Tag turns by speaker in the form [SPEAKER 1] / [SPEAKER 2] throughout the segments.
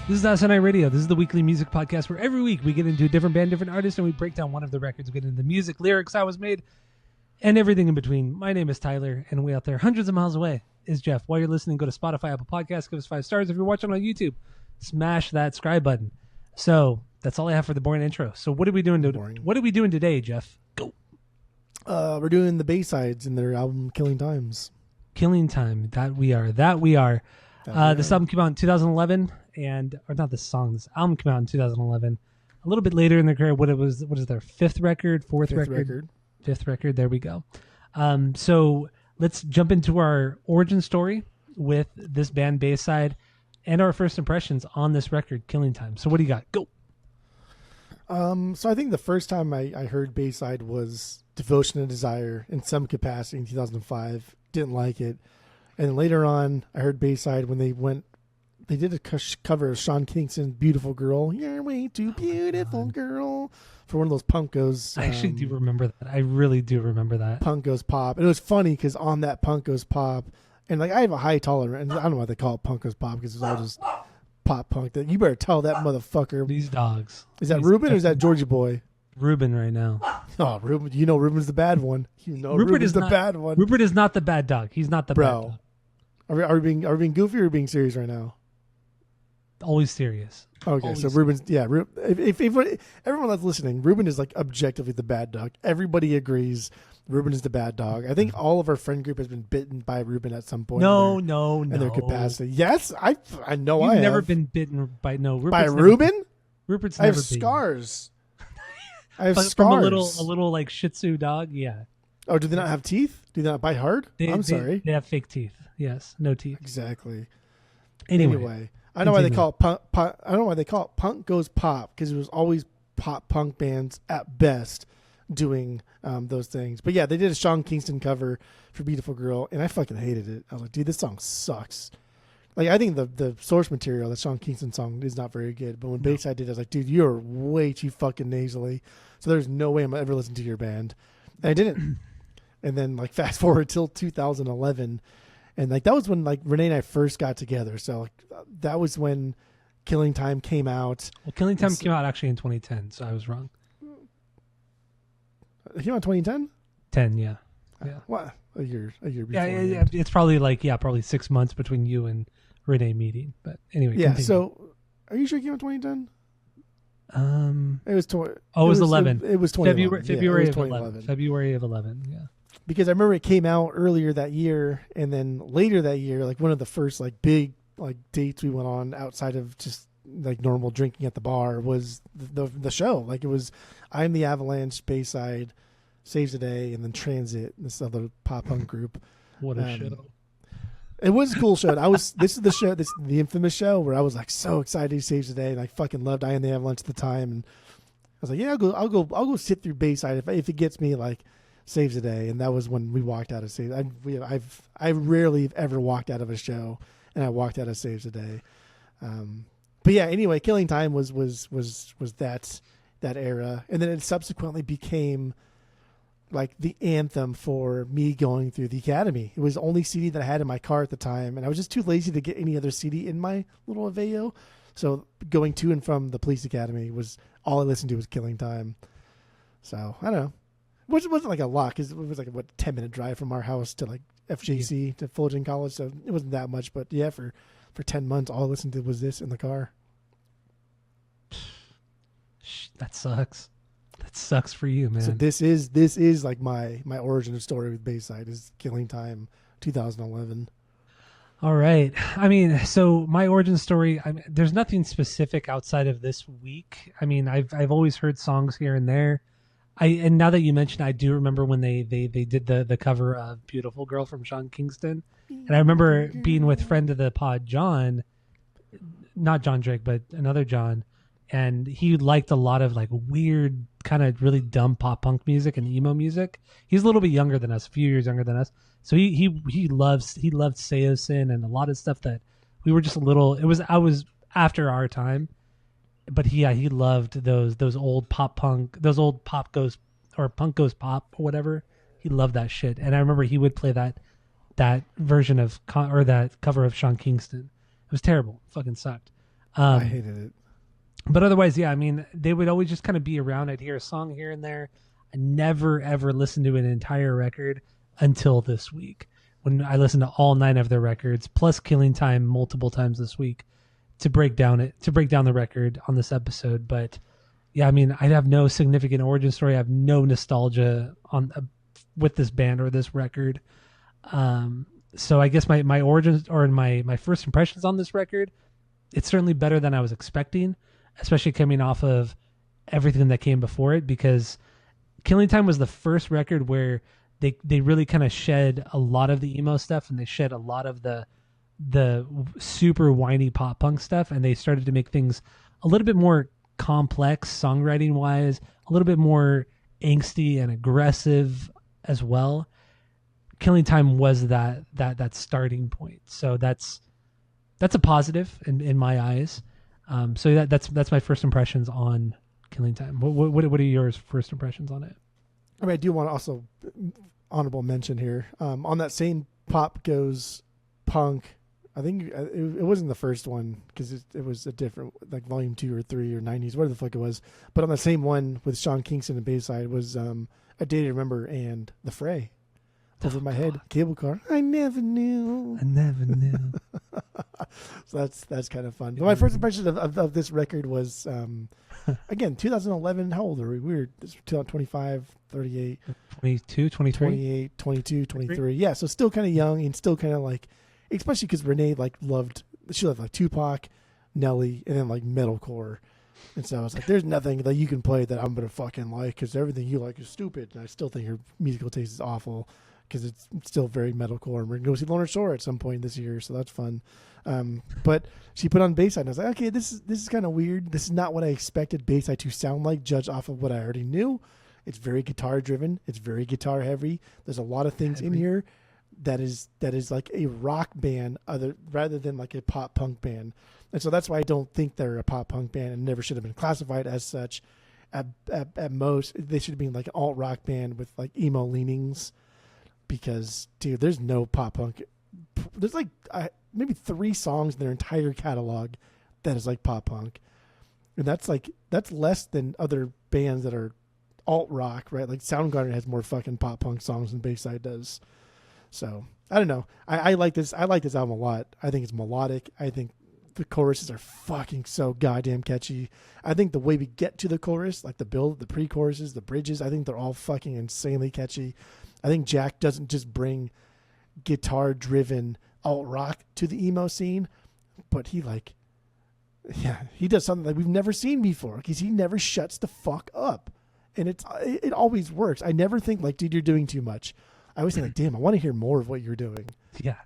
[SPEAKER 1] This is SNI Radio. This is the weekly music podcast where every week we get into a different band, different artist, and we break down one of the records. We get into the music, lyrics, how it was made, and everything in between. My name is Tyler, and way out there, hundreds of miles away, is Jeff. While you're listening, go to Spotify, Apple Podcasts, give us 5 stars. If you're watching on YouTube, smash that subscribe button. So that's all I have for the boring intro. So what are we doing? What are we doing today, Jeff? Go.
[SPEAKER 2] We're doing the Baysides in their album Killing Times.
[SPEAKER 1] Killing Time. That we are. This album came out in 2011, or not this song. This album came out in 2011. A little bit later in their career. What is their fifth record? Fifth record. There we go. So let's jump into our origin story with this band Bayside and our first impressions on this record, Killing Time. So what do you got? Go.
[SPEAKER 2] So I think the first time I heard Bayside was Devotion and Desire in some capacity in 2005. Didn't like it. And later on, I heard Bayside when they did a cover of Sean Kingston's Beautiful Girl. You're way too beautiful, girl. For one of those Punk Goes.
[SPEAKER 1] I actually do remember that. I really do remember that.
[SPEAKER 2] Punk Goes Pop. And it was funny because on that Punk Goes Pop, and like I have a high tolerance, and I don't know why they call it Punk Goes Pop because it's all just pop punk. You better tell that motherfucker.
[SPEAKER 1] These dogs.
[SPEAKER 2] Is that Ruben or is that Georgie Boy?
[SPEAKER 1] Ruben right now.
[SPEAKER 2] Oh, Ruben. You know Ruben's the bad one. Rupert is the bad one.
[SPEAKER 1] Rupert is not the bad dog. He's not the bad dog.
[SPEAKER 2] Are we being goofy or being serious right now?
[SPEAKER 1] Always serious.
[SPEAKER 2] Okay,
[SPEAKER 1] Always
[SPEAKER 2] so Ruben's if everyone that's listening, Ruben is like objectively the bad dog. Everybody agrees Ruben is the bad dog. I think all of our friend group has been bitten by Ruben at some point.
[SPEAKER 1] No.
[SPEAKER 2] In their capacity. Yes, I know.
[SPEAKER 1] You've
[SPEAKER 2] I
[SPEAKER 1] never
[SPEAKER 2] have.
[SPEAKER 1] been bitten by
[SPEAKER 2] Ruben.
[SPEAKER 1] Rupert's
[SPEAKER 2] I
[SPEAKER 1] never
[SPEAKER 2] have
[SPEAKER 1] bitten.
[SPEAKER 2] Scars. I have
[SPEAKER 1] From
[SPEAKER 2] scars.
[SPEAKER 1] a little like Shih Tzu dog. Yeah.
[SPEAKER 2] Oh, do they not have teeth? Do they not bite hard? I'm sorry.
[SPEAKER 1] They have fake teeth. Yes, no teeth.
[SPEAKER 2] Exactly.
[SPEAKER 1] Anyway,
[SPEAKER 2] I know why they call it punk. I don't know why they call it Punk Goes Pop because it was always pop punk bands at best doing those things. But yeah, they did a Sean Kingston cover for Beautiful Girl, and I fucking hated it. I was like, dude, this song sucks. Like, I think the source material, the Sean Kingston song, is not very good. But when Bayside did it, I was like, dude, you're way too fucking nasally. So there's no way I'm ever listening to your band. And I didn't. And then, like, fast forward till 2011. And, like, that was when, like, Renee and I first got together. So, like, that was when Killing Time came out.
[SPEAKER 1] Well, Killing Time came out actually in 2010, so I was wrong.
[SPEAKER 2] It came out in 2010?
[SPEAKER 1] 10, yeah.
[SPEAKER 2] What? A year before.
[SPEAKER 1] Yeah. It's probably probably 6 months between you and Renee meeting. But anyway,
[SPEAKER 2] yeah.
[SPEAKER 1] continue.
[SPEAKER 2] So, are you sure it came out in 2010? It was it
[SPEAKER 1] was 11.
[SPEAKER 2] It was 2011.
[SPEAKER 1] February
[SPEAKER 2] it was
[SPEAKER 1] of
[SPEAKER 2] 2011.
[SPEAKER 1] 11. February of 11. Yeah.
[SPEAKER 2] Because I remember it came out earlier that year, and then later that year, like one of the first like big like dates we went on outside of just like normal drinking at the bar was the show. Like it was I'm the Avalanche, Bayside, Saves the Day, and then Transit, this other pop punk group.
[SPEAKER 1] What a show!
[SPEAKER 2] It was a cool show. This is the infamous show where I was like so excited to Saves the Day, and I fucking loved I Am the Avalanche at the time, and I was like, yeah, I'll go sit through Bayside if it gets me like Saves the Day. And that was when we walked out of Saves. I rarely have ever walked out of a show, and I walked out of Saves the Day. But yeah, anyway, Killing Time was that era, and then it subsequently became like the anthem for me going through the academy. It was the only CD that I had in my car at the time, and I was just too lazy to get any other CD in my little Aveo. So going to and from the police academy was all I listened to was Killing Time. So I don't know, which wasn't like a lot because it was like a 10-minute drive from our house to like FJC to Fullerton College, so it wasn't that much. But yeah, for 10 months, all I listened to was this in the car.
[SPEAKER 1] That sucks. That sucks for you, man.
[SPEAKER 2] So this is like my origin story with Bayside is Killing Time 2011.
[SPEAKER 1] All right. I mean, so my origin story, there's nothing specific outside of this week. I mean, I've always heard songs here and there. And now that you mentioned, I do remember when they did the cover of Beautiful Girl from Sean Kingston. And I remember being with friend of the pod, John, not John Drake, but another John. And he liked a lot of like weird, kind of really dumb pop punk music and emo music. He's a little bit younger than us, a few years younger than us. So he loved Seosin and a lot of stuff that we were just a little. I was after our time, but he loved those old pop punk, those old pop goes or punk goes pop or whatever. He loved that shit, and I remember he would play that version of or that cover of Sean Kingston. It was terrible, fucking sucked.
[SPEAKER 2] I hated it.
[SPEAKER 1] But otherwise, yeah, I mean, they would always just kind of be around. I'd hear a song here and there. I never ever listened to an entire record until this week, when I listened to all 9 of their records plus Killing Time multiple times this week to break down the record on this episode. But yeah, I mean, I have no significant origin story. I have no nostalgia on with this band or this record. So I guess my origins or my first impressions on this record, it's certainly better than I was expecting, especially coming off of everything that came before it, because Killing Time was the first record where they really kind of shed a lot of the emo stuff, and they shed a lot of the super whiny pop punk stuff, and they started to make things a little bit more complex songwriting wise, a little bit more angsty and aggressive as well. Killing Time was that starting point, so that's a positive in my eyes. So that's my first impressions on Killing Time. What are your first impressions on it?
[SPEAKER 2] I mean, I do want to also honorable mention here on that same Pop Goes Punk. I think it wasn't the first one, because it was a different, like volume 2 or 3 or 90s, whatever the fuck it was. But on the same one with Sean Kingston and Bayside was A Day to Remember and The Fray. Over my head, Cable Car. I never knew. So that's kind of fun. But my first impression of this record was, again, 2011. How old are we? We were 25, 38,
[SPEAKER 1] 22, 23,
[SPEAKER 2] 28, 22, 23. Yeah, so still kind of young and still kind of like, especially because Renee loved like Tupac, Nelly, and then like metalcore. And so I was like, there's nothing that you can play that I'm going to fucking like, because everything you like is stupid. And I still think her musical taste is awful, because it's still very metalcore. And we're going to go see Lorna Shore at some point this year, so that's fun. But she put on Bayside, and I was like, okay, this is kind of weird. This is not what I expected Bayside to sound like, judged off of what I already knew. It's very guitar driven. It's very guitar heavy. There's a lot of things in here that is like a rock band rather than like a pop punk band. And so that's why I don't think they're a pop punk band, and never should have been classified as such. At most, they should have been like an alt rock band with like emo leanings. Because, dude, there's no pop punk. There's like maybe 3 songs in their entire catalog that is like pop punk. And that's less than other bands that are alt rock, right? Like Soundgarden has more fucking pop punk songs than Bayside does. So I don't know. I like this. I like this album a lot. I think it's melodic. I think the choruses are fucking so goddamn catchy. I think the way we get to the chorus, like the build, the pre-choruses, the bridges, I think they're all fucking insanely catchy. I think Jack doesn't just bring guitar-driven alt rock to the emo scene, but he does something that we've never seen before, because he never shuts the fuck up, and it always works. I never think like, dude, you're doing too much. I always think like, damn, I want to hear more of what you're doing.
[SPEAKER 1] Yeah,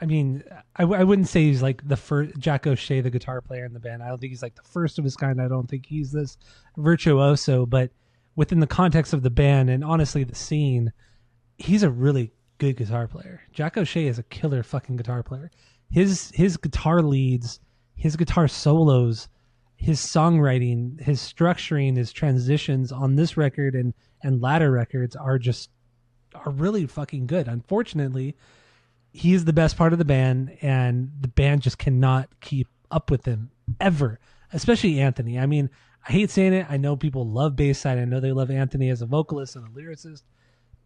[SPEAKER 1] I mean, I wouldn't say he's like the first Jack O'Shea, the guitar player in the band. I don't think he's like the first of his kind. I don't think he's this virtuoso, but within the context of the band and honestly the scene, he's a really good guitar player. Jack O'Shea is a killer fucking guitar player. His guitar leads, his guitar solos, his songwriting, his structuring, his transitions on this record and latter records are really fucking good. Unfortunately, he is the best part of the band, and the band just cannot keep up with him ever, especially Anthony. I mean, I hate saying it. I know people love Bayside. I know they love Anthony as a vocalist and a lyricist,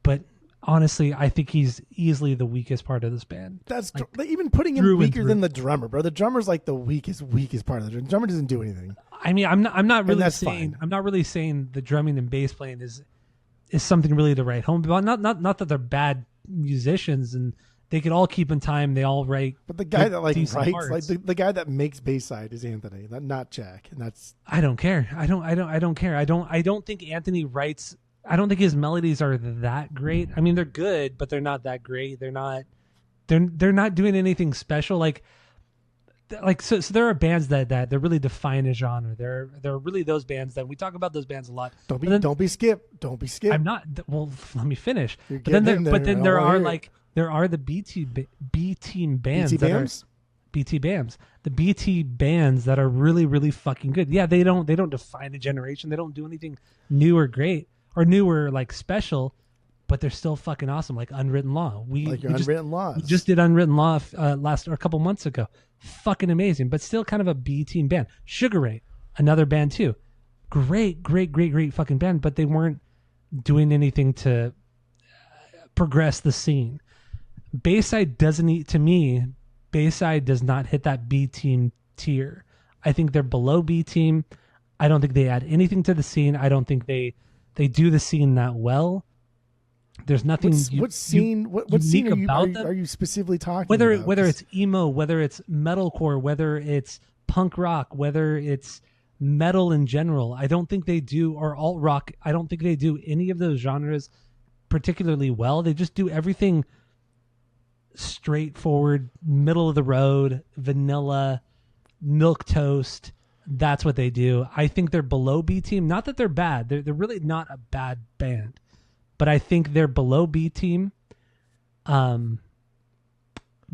[SPEAKER 1] but honestly, I think he's easily the weakest part of this band.
[SPEAKER 2] That's like, even putting him weaker than the drummer, bro. The drummer's like the weakest part of the drummer. The drummer doesn't do anything.
[SPEAKER 1] I mean, I'm not really saying the drumming and bass playing is something really to write home about. Not that they're bad musicians and they could all keep in time. They all write. But the guy that writes,
[SPEAKER 2] like the guy that makes Bayside is Anthony, not Jack, and that's.
[SPEAKER 1] I don't care. I don't care. I don't think Anthony writes. I don't think his melodies are that great. I mean, they're good, but they're not that great. They're not doing anything special. Like so there are bands that they really define a genre. They're really those bands that we talk about those bands a lot.
[SPEAKER 2] Don't be Skip. I'm
[SPEAKER 1] not. Well, let me finish. But then there are the B team bands. BT bands. The BT bands that are really, really fucking good. Yeah, they don't define a generation. They don't do anything new or great or new or like special, but they're still fucking awesome. Like Unwritten Law.
[SPEAKER 2] Like your Unwritten Laws.
[SPEAKER 1] We just did Unwritten Law a couple months ago. Fucking amazing, but still kind of a B team band. Sugar Ray, another band too. Great fucking band, but they weren't doing anything to progress the scene. Bayside to me, Bayside does not hit that B team tier. I think they're below B team. I don't think they add anything to the scene. I don't think they do the scene that well. There's nothing.
[SPEAKER 2] What scene are you specifically talking about?
[SPEAKER 1] Whether it's emo, whether it's metalcore, whether it's punk rock, whether it's metal in general, I don't think they do, or alt rock. I don't think they do any of those genres particularly well. They just do everything straightforward, middle of the road, vanilla, milk toast. That's what they do. I think they're below B team. Not that they're bad. They're really not a bad band, but I think they're below B team. But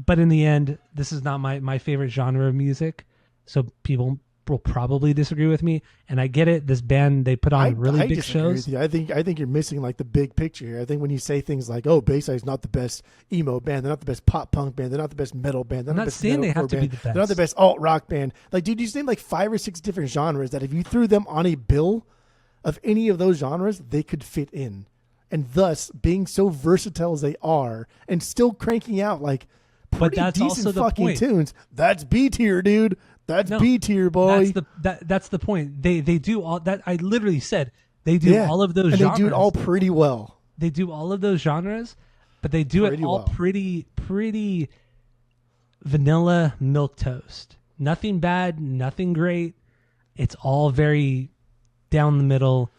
[SPEAKER 1] in the end, this is not my favorite genre of music, so people will probably disagree with me, and I get it. This band, they put on really big shows.
[SPEAKER 2] I think you're missing like the big picture here. I think when you say things like, "Oh, Bayside's not the best emo band, they're not the best pop punk band, they're not the best metal band, they're not the best
[SPEAKER 1] saying they have to
[SPEAKER 2] band,
[SPEAKER 1] be the best.
[SPEAKER 2] they're not the best alt rock band." Like, dude, you just named like 5 or 6 different genres that if you threw them on a bill of any of those genres, they could fit in, and thus being so versatile as they are, and still cranking out like pretty decent fucking tunes. That's B tier, dude. That's B tier, boy.
[SPEAKER 1] That's the point. They do all that. I literally said they do all of those
[SPEAKER 2] and
[SPEAKER 1] genres.
[SPEAKER 2] They do it all pretty well.
[SPEAKER 1] They do all of those genres, but they do it all pretty vanilla milk toast. Nothing bad, nothing great. It's all very down the middle.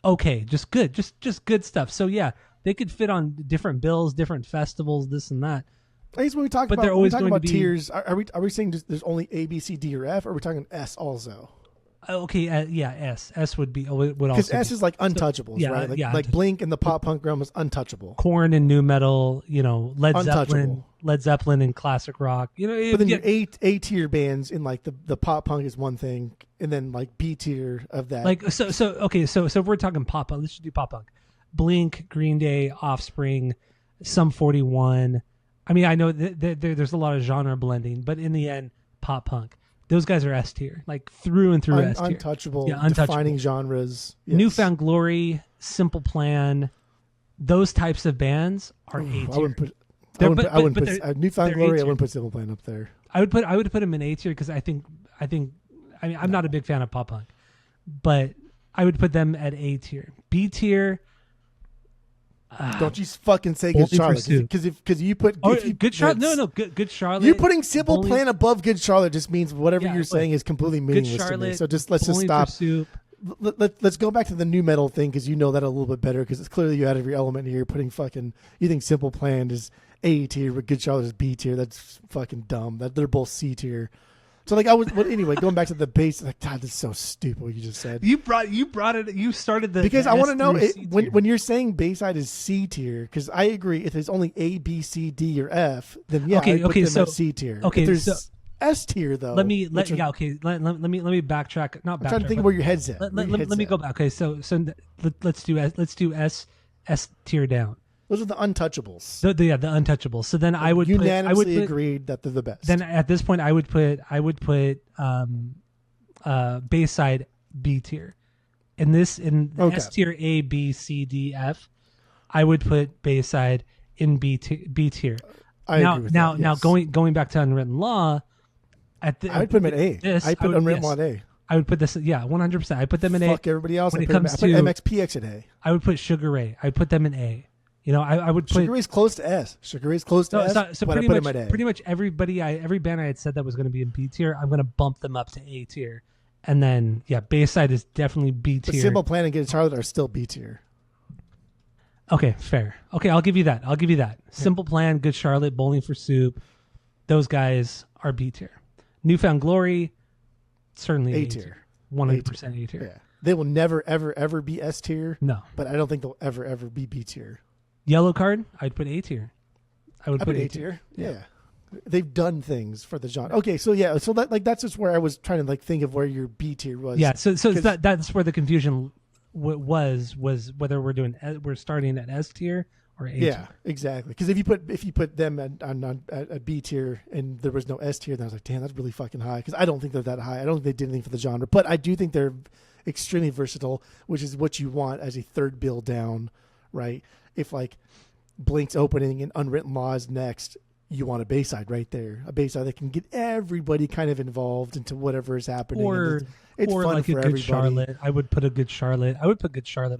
[SPEAKER 1] Okay, just good. Just good stuff. So yeah, they could fit on different bills, different festivals, this and that.
[SPEAKER 2] I guess when we talk about tiers, are we saying there's only A, B, C, D, or F, or are we talking S also?
[SPEAKER 1] Okay, S. S would also
[SPEAKER 2] because S is like untouchables, right? Like Blink and the pop punk realm is untouchable.
[SPEAKER 1] Korn and nu metal, Led Zeppelin and classic rock,
[SPEAKER 2] But then your A tier bands in like the pop punk is one thing, and then like B tier of that.
[SPEAKER 1] Like so if we're talking pop punk, let's just do pop punk. Blink, Green Day, Offspring, Sum 41. I mean, I know there's a lot of genre blending, but in the end, pop punk. Those guys are S tier, like through and through S tier.
[SPEAKER 2] Untouchable, defining genres. Yes.
[SPEAKER 1] Newfound Glory, Simple Plan, those types of bands are A tier.
[SPEAKER 2] I wouldn't put Newfound Glory. I wouldn't put Simple Plan up there.
[SPEAKER 1] I would put them in A tier because I mean, I'm not a big fan of pop punk, but I would put them at A tier. B tier.
[SPEAKER 2] Don't you fucking say Good Charlotte, because you put
[SPEAKER 1] Good Charlotte. Good Charlotte.
[SPEAKER 2] You putting Simple Plan above Good Charlotte just means whatever you're saying is completely meaningless to me. So let's just stop. Let's go back to the nu metal thing because you know that a little bit better because it's clearly you out of your element here. You're putting you think Simple Plan is A tier, but Good Charlotte is B tier. That's fucking dumb. That they're both C tier. So anyway, going back to the base, like God, this is so stupid what you just said.
[SPEAKER 1] You brought it. You started
[SPEAKER 2] because I want to know when you're saying Bayside is C tier, because I agree. If there's only A, B, C, D, or F, then yeah, I put them at C tier.
[SPEAKER 1] Okay,
[SPEAKER 2] if there's S tier though.
[SPEAKER 1] Let me backtrack. Not backtrack.
[SPEAKER 2] I'm trying to think of where your head's at.
[SPEAKER 1] Let me go back. Okay, so let's do S tier down.
[SPEAKER 2] Those are the untouchables.
[SPEAKER 1] The untouchables. So then I would
[SPEAKER 2] unanimously agreed that they're the best.
[SPEAKER 1] Then at this point, I would put Bayside B tier, in S tier A, B, C, D, F. I would put Bayside in B tier.
[SPEAKER 2] I agree with that, yes.
[SPEAKER 1] Now going back to Unwritten Law,
[SPEAKER 2] I would put them at A. I put Unwritten Law at A.
[SPEAKER 1] I would put this, 100%. I put them in A.
[SPEAKER 2] Fuck everybody else. I put MXPX at A.
[SPEAKER 1] I would put Sugar Ray. I put them in A. I would put
[SPEAKER 2] Sugar Ray's close to S. Sugar Ray's close to S.
[SPEAKER 1] So pretty much every band I had said that was going to be in B tier, I'm going to bump them up to A tier, and then Bayside is definitely B tier.
[SPEAKER 2] But Simple Plan and Good Charlotte are still B tier.
[SPEAKER 1] Okay, fair. Okay, I'll give you that. Simple Plan, Good Charlotte, Bowling for Soup, those guys are B tier. Newfound Glory, certainly A tier. 100% A tier.
[SPEAKER 2] Yeah, they will never ever be S tier.
[SPEAKER 1] No,
[SPEAKER 2] but I don't think they'll ever be B tier.
[SPEAKER 1] Yellow Card, I'd put A tier. I would put A tier.
[SPEAKER 2] Yeah. They've done things for the genre. Okay, so that's just where I was trying to think of where your B tier was.
[SPEAKER 1] Yeah, so that's where the confusion was whether we're starting at S tier or A
[SPEAKER 2] Yeah,
[SPEAKER 1] tier.
[SPEAKER 2] exactly. Because if you put them at B tier and there was no S tier, then I was like, damn, that's really fucking high. Because I don't think they're that high. I don't think they did anything for the genre, but I do think they're extremely versatile, which is what you want as a third bill down, right? If like Blink's opening and Unwritten Law is next, you want a Bayside right there, a Bayside that can get everybody kind of involved into whatever is happening.
[SPEAKER 1] Or
[SPEAKER 2] it's
[SPEAKER 1] or
[SPEAKER 2] fun
[SPEAKER 1] like
[SPEAKER 2] for
[SPEAKER 1] a good
[SPEAKER 2] everybody.
[SPEAKER 1] Charlotte. I would put Good Charlotte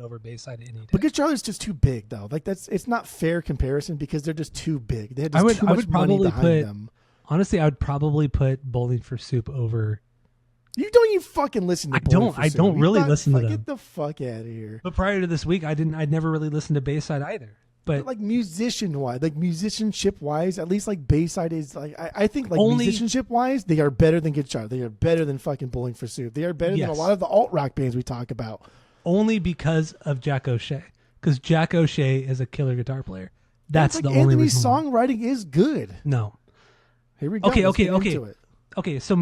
[SPEAKER 1] over Bayside any day.
[SPEAKER 2] But Good Charlotte's just too big, though. Like it's not fair comparison because they're just too big. They have just too much money behind them.
[SPEAKER 1] Honestly, I would probably put Bowling for Soup over.
[SPEAKER 2] You don't even fucking listen to Bowling for Soup.
[SPEAKER 1] I don't really listen to them.
[SPEAKER 2] Get the fuck out of here.
[SPEAKER 1] But prior to this week, I'd never really listened to Bayside either. But
[SPEAKER 2] like musicianship wise, at least like Bayside is like I think like
[SPEAKER 1] Only-
[SPEAKER 2] musicianship wise, they are better than Good Charlotte. They are better than fucking Bowling for Soup. They are better than a
[SPEAKER 1] Yes.
[SPEAKER 2] lot of the alt rock bands we talk about.
[SPEAKER 1] only because of Jack O'Shea. Because Jack O'Shea is a killer guitar player. That's
[SPEAKER 2] Like
[SPEAKER 1] the only
[SPEAKER 2] Anthony's
[SPEAKER 1] reason.
[SPEAKER 2] songwriting is good.
[SPEAKER 1] No.
[SPEAKER 2] Here we go.
[SPEAKER 1] Okay,
[SPEAKER 2] Let's
[SPEAKER 1] okay,
[SPEAKER 2] get
[SPEAKER 1] okay.
[SPEAKER 2] into it.
[SPEAKER 1] Okay, so